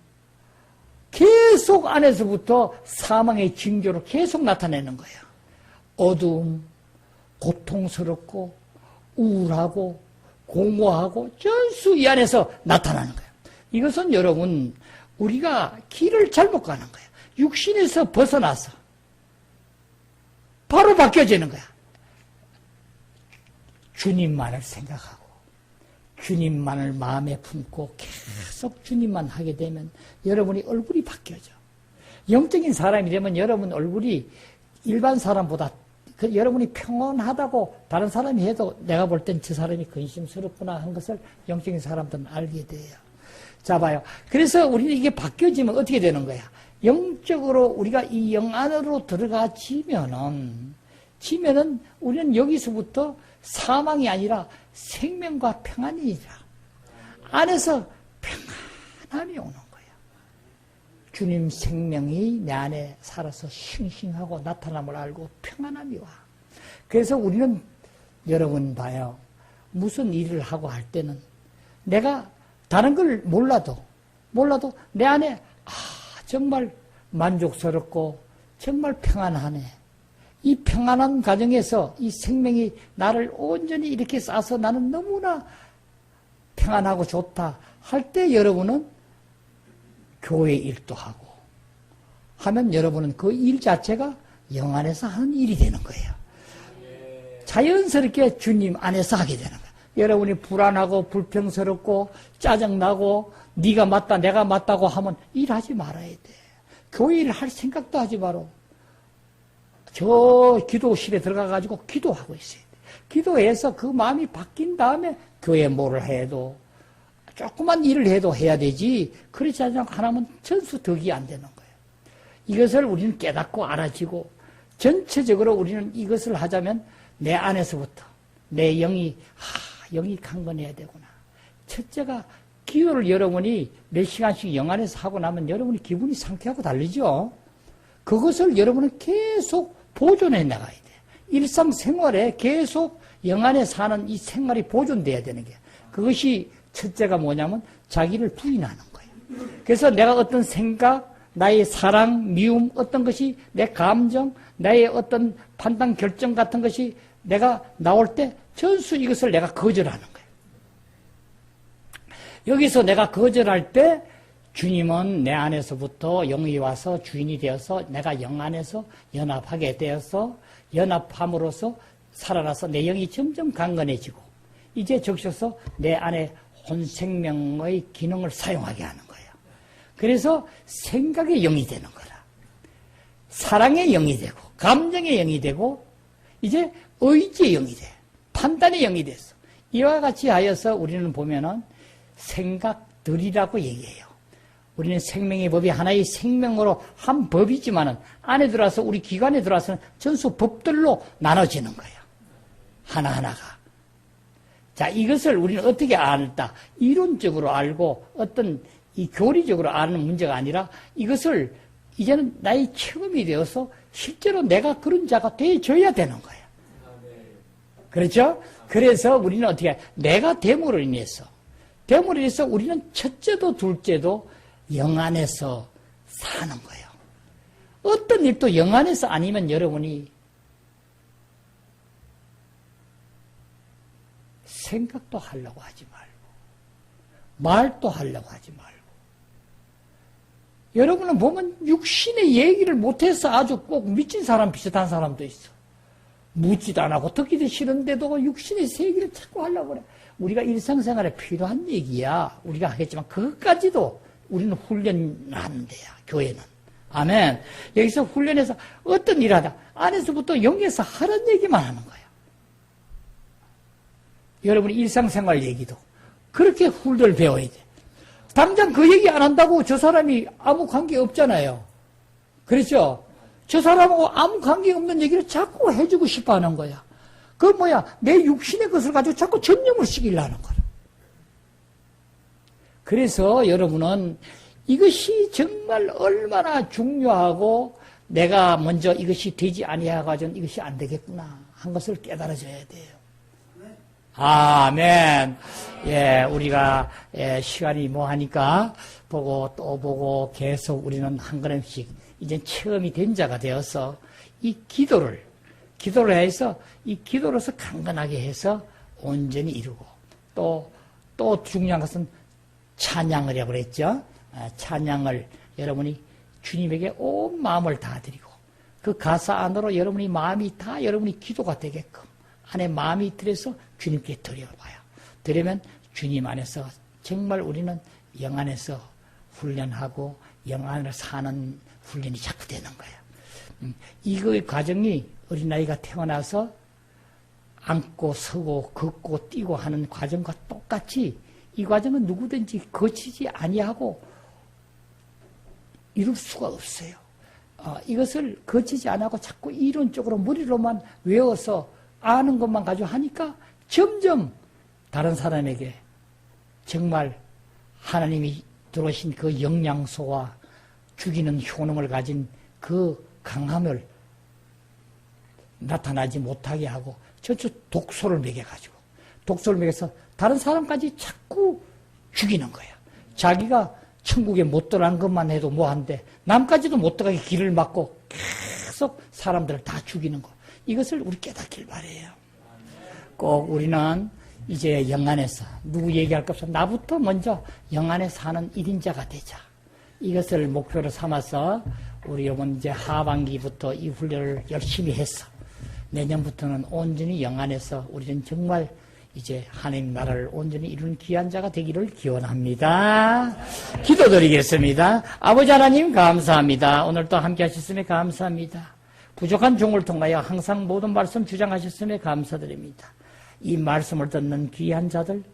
계속 안에서부터 사망의 징조로 계속 나타내는 거예요. 어두움, 고통스럽고 우울하고 공허하고 전수 이 안에서 나타나는 거예요. 이것은 여러분 우리가 길을 잘못 가는 거예요. 육신에서 벗어나서 바로 바뀌어지는 거야. 주님만을 생각하고 주님만을 마음에 품고 계속 주님만 하게 되면 여러분이 얼굴이 바뀌어져. 영적인 사람이 되면 여러분 얼굴이 일반 사람보다 여러분이 평온하다고 다른 사람이 해도 내가 볼 땐 저 사람이 근심스럽구나 한 것을 영적인 사람들은 알게 돼요. 자, 봐요. 그래서 우리는 이게 바뀌어지면 어떻게 되는 거야? 영적으로 우리가 이 영 안으로 들어가 지면은 우리는 여기서부터 사망이 아니라 생명과 평안이라. 안에서 평안함이 오는 거야. 주님 생명이 내 안에 살아서 싱싱하고 나타남을 알고 평안함이 와. 그래서 우리는 여러분 봐요. 무슨 일을 하고 할 때는 내가 다른 걸 몰라도 내 안에 정말 만족스럽고 정말 평안하네. 이 평안한 가정에서 이 생명이 나를 온전히 이렇게 싸서 나는 너무나 평안하고 좋다 할 때 여러분은 교회 일도 하고 하면 여러분은 그 일 자체가 영 안에서 하는 일이 되는 거예요. 자연스럽게 주님 안에서 하게 되는 거예요. 여러분이 불안하고 불평스럽고 짜증나고 네가 맞다 내가 맞다고 하면 일하지 말아야 돼. 교회 일 할 생각도 하지 마라. 저 기도실에 들어가가지고 기도하고 있어야 돼. 기도해서 그 마음이 바뀐 다음에 교회 뭐를 해도 조그만 일을 해도 해야 되지. 그렇지 않으면 하나면 전수 덕이 안 되는 거예요. 이것을 우리는 깨닫고 알아지고 전체적으로 우리는 이것을 하자면 내 안에서부터 내 영이 영이 강건해야 되구나. 첫째가 기도를 여러분이 몇 시간씩 영 안에서 하고 나면 여러분이 기분이 상쾌하고 다르죠. 그것을 여러분은 계속 보존해 나가야 돼. 일상생활에 계속 영 안에 사는 이 생활이 보존돼야 되는 게 그것이 첫째가 뭐냐면 자기를 부인하는 거예요. 그래서 내가 어떤 생각, 나의 사랑, 미움, 어떤 것이 내 감정, 나의 어떤 판단, 결정 같은 것이 내가 나올 때 전수 이것을 내가 거절하는 거예요. 여기서 내가 거절할 때 주님은 내 안에서부터 영이 와서 주인이 되어서 내가 영 안에서 연합하게 되어서 연합함으로써 살아나서 내 영이 점점 강건해지고 이제 적셔서 내 안에 혼생명의 기능을 사용하게 하는 거예요. 그래서 생각의 영이 되는 거라. 사랑의 영이 되고 감정의 영이 되고 이제 의지의 영이 돼. 판단의 영이 됐어. 이와 같이 하여서 우리는 보면은 생각들이라고 얘기해요. 우리는 생명의 법이 하나의 생명으로 한 법이지만은 안에 들어와서 우리 기관에 들어와서는 전수 법들로 나눠지는 거예요. 하나하나가. 자, 이것을 우리는 어떻게 알다? 이론적으로 알고 어떤 이 교리적으로 아는 문제가 아니라 이것을 이제는 나의 체험이 되어서 실제로 내가 그런 자가 되어줘야 되는 거예요. 그렇죠? 그래서 우리는 어떻게 해? 내가 됨으로 인해서 우리는 첫째도 둘째도 영 안에서 사는 거예요. 어떤 일도 영 안에서 아니면 여러분이 생각도 하려고 하지 말고 말도 하려고 하지 말고 여러분은 보면 육신의 얘기를 못해서 아주 꼭 미친 사람 비슷한 사람도 있어. 묻지도 안 하고 듣기도 싫은데도 육신의 얘기를 자꾸 하려고 그래. 우리가 일상생활에 필요한 얘기야. 우리가 하겠지만 그것까지도 우리는 훈련하는 데야. 교회는. 아멘. 여기서 훈련해서 어떤 일을 하다 안에서부터 영에서 하는 얘기만 하는 거야. 여러분이 일상생활 얘기도 그렇게 훌들 배워야 돼. 당장 그 얘기 안 한다고 저 사람이 아무 관계 없잖아요. 그렇죠? 저 사람하고 아무 관계 없는 얘기를 자꾸 해주고 싶어 하는 거야. 그 뭐야? 내 육신의 것을 가지고 자꾸 전념을 시키려 하는 거야. 그래서 여러분은 이것이 정말 얼마나 중요하고 내가 먼저 이것이 되지 아니하가지고 이것이 안 되겠구나 한 것을 깨달아줘야 돼요. 아멘. 예, 우리가 시간이 뭐 하니까 보고 또 보고 계속 우리는 한 걸음씩 이제 체험이 된 자가 되어서 이 기도를 해서 이 기도로서 강건하게 해서 온전히 이루고 또 중요한 것은 찬양을 해고 그랬죠. 찬양을 여러분이 주님에게 온 마음을 다 드리고 그 가사 안으로 여러분이 마음이 다 여러분이 기도가 되게끔 안에 마음이 들여서 주님께 드려봐요. 드리면 주님 안에서 정말 우리는 영 안에서 훈련하고 영 안으로 사는 훈련이 자꾸 되는 거예요. 이거의 과정이 어린아이가 태어나서 앉고 서고 걷고 뛰고 하는 과정과 똑같이 이 과정은 누구든지 거치지 아니하고 이룰 수가 없어요. 이것을 거치지 않고 자꾸 이론적으로 머리로만 외워서 아는 것만 가지고 하니까 점점 다른 사람에게 정말 하나님이 들어오신 그 영양소와 죽이는 효능을 가진 그 강함을 나타나지 못하게 하고 저쪽 독소를 먹여가지고 독소를 먹여서 다른 사람까지 자꾸 죽이는 거야. 자기가 천국에 못 들어간 것만 해도 뭐한데 남까지도 못 들어가게 길을 막고 계속 사람들을 다 죽이는 거. 이것을 우리 깨닫길 바라요. 꼭 우리는 이제 영 안에서 누구 얘기할 것 없어 나부터 먼저 영 안에 사는 1인자가 되자. 이것을 목표로 삼아서 우리 이번 이제 하반기부터 이 훈련을 열심히 해서 내년부터는 온전히 영 안에서 우리는 정말 이제 하나님 나라를 온전히 이루는 귀한 자가 되기를 기원합니다. 기도드리겠습니다. 아버지 하나님 감사합니다. 오늘도 함께 하셨음에 감사합니다. 부족한 종을 통하여 항상 모든 말씀 주장하셨음에 감사드립니다. 이 말씀을 듣는 귀한 자들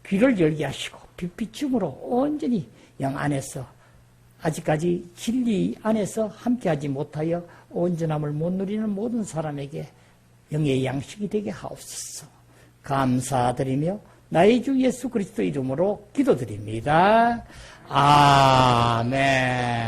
귀를 열게 하시고 빛비춤으로 온전히 영 안에서 아직까지 진리 안에서 함께하지 못하여 온전함을 못 누리는 모든 사람에게 영의 양식이 되게 하옵소서. 감사드리며 나의 주 예수 그리스도 이름으로 기도드립니다. 아멘.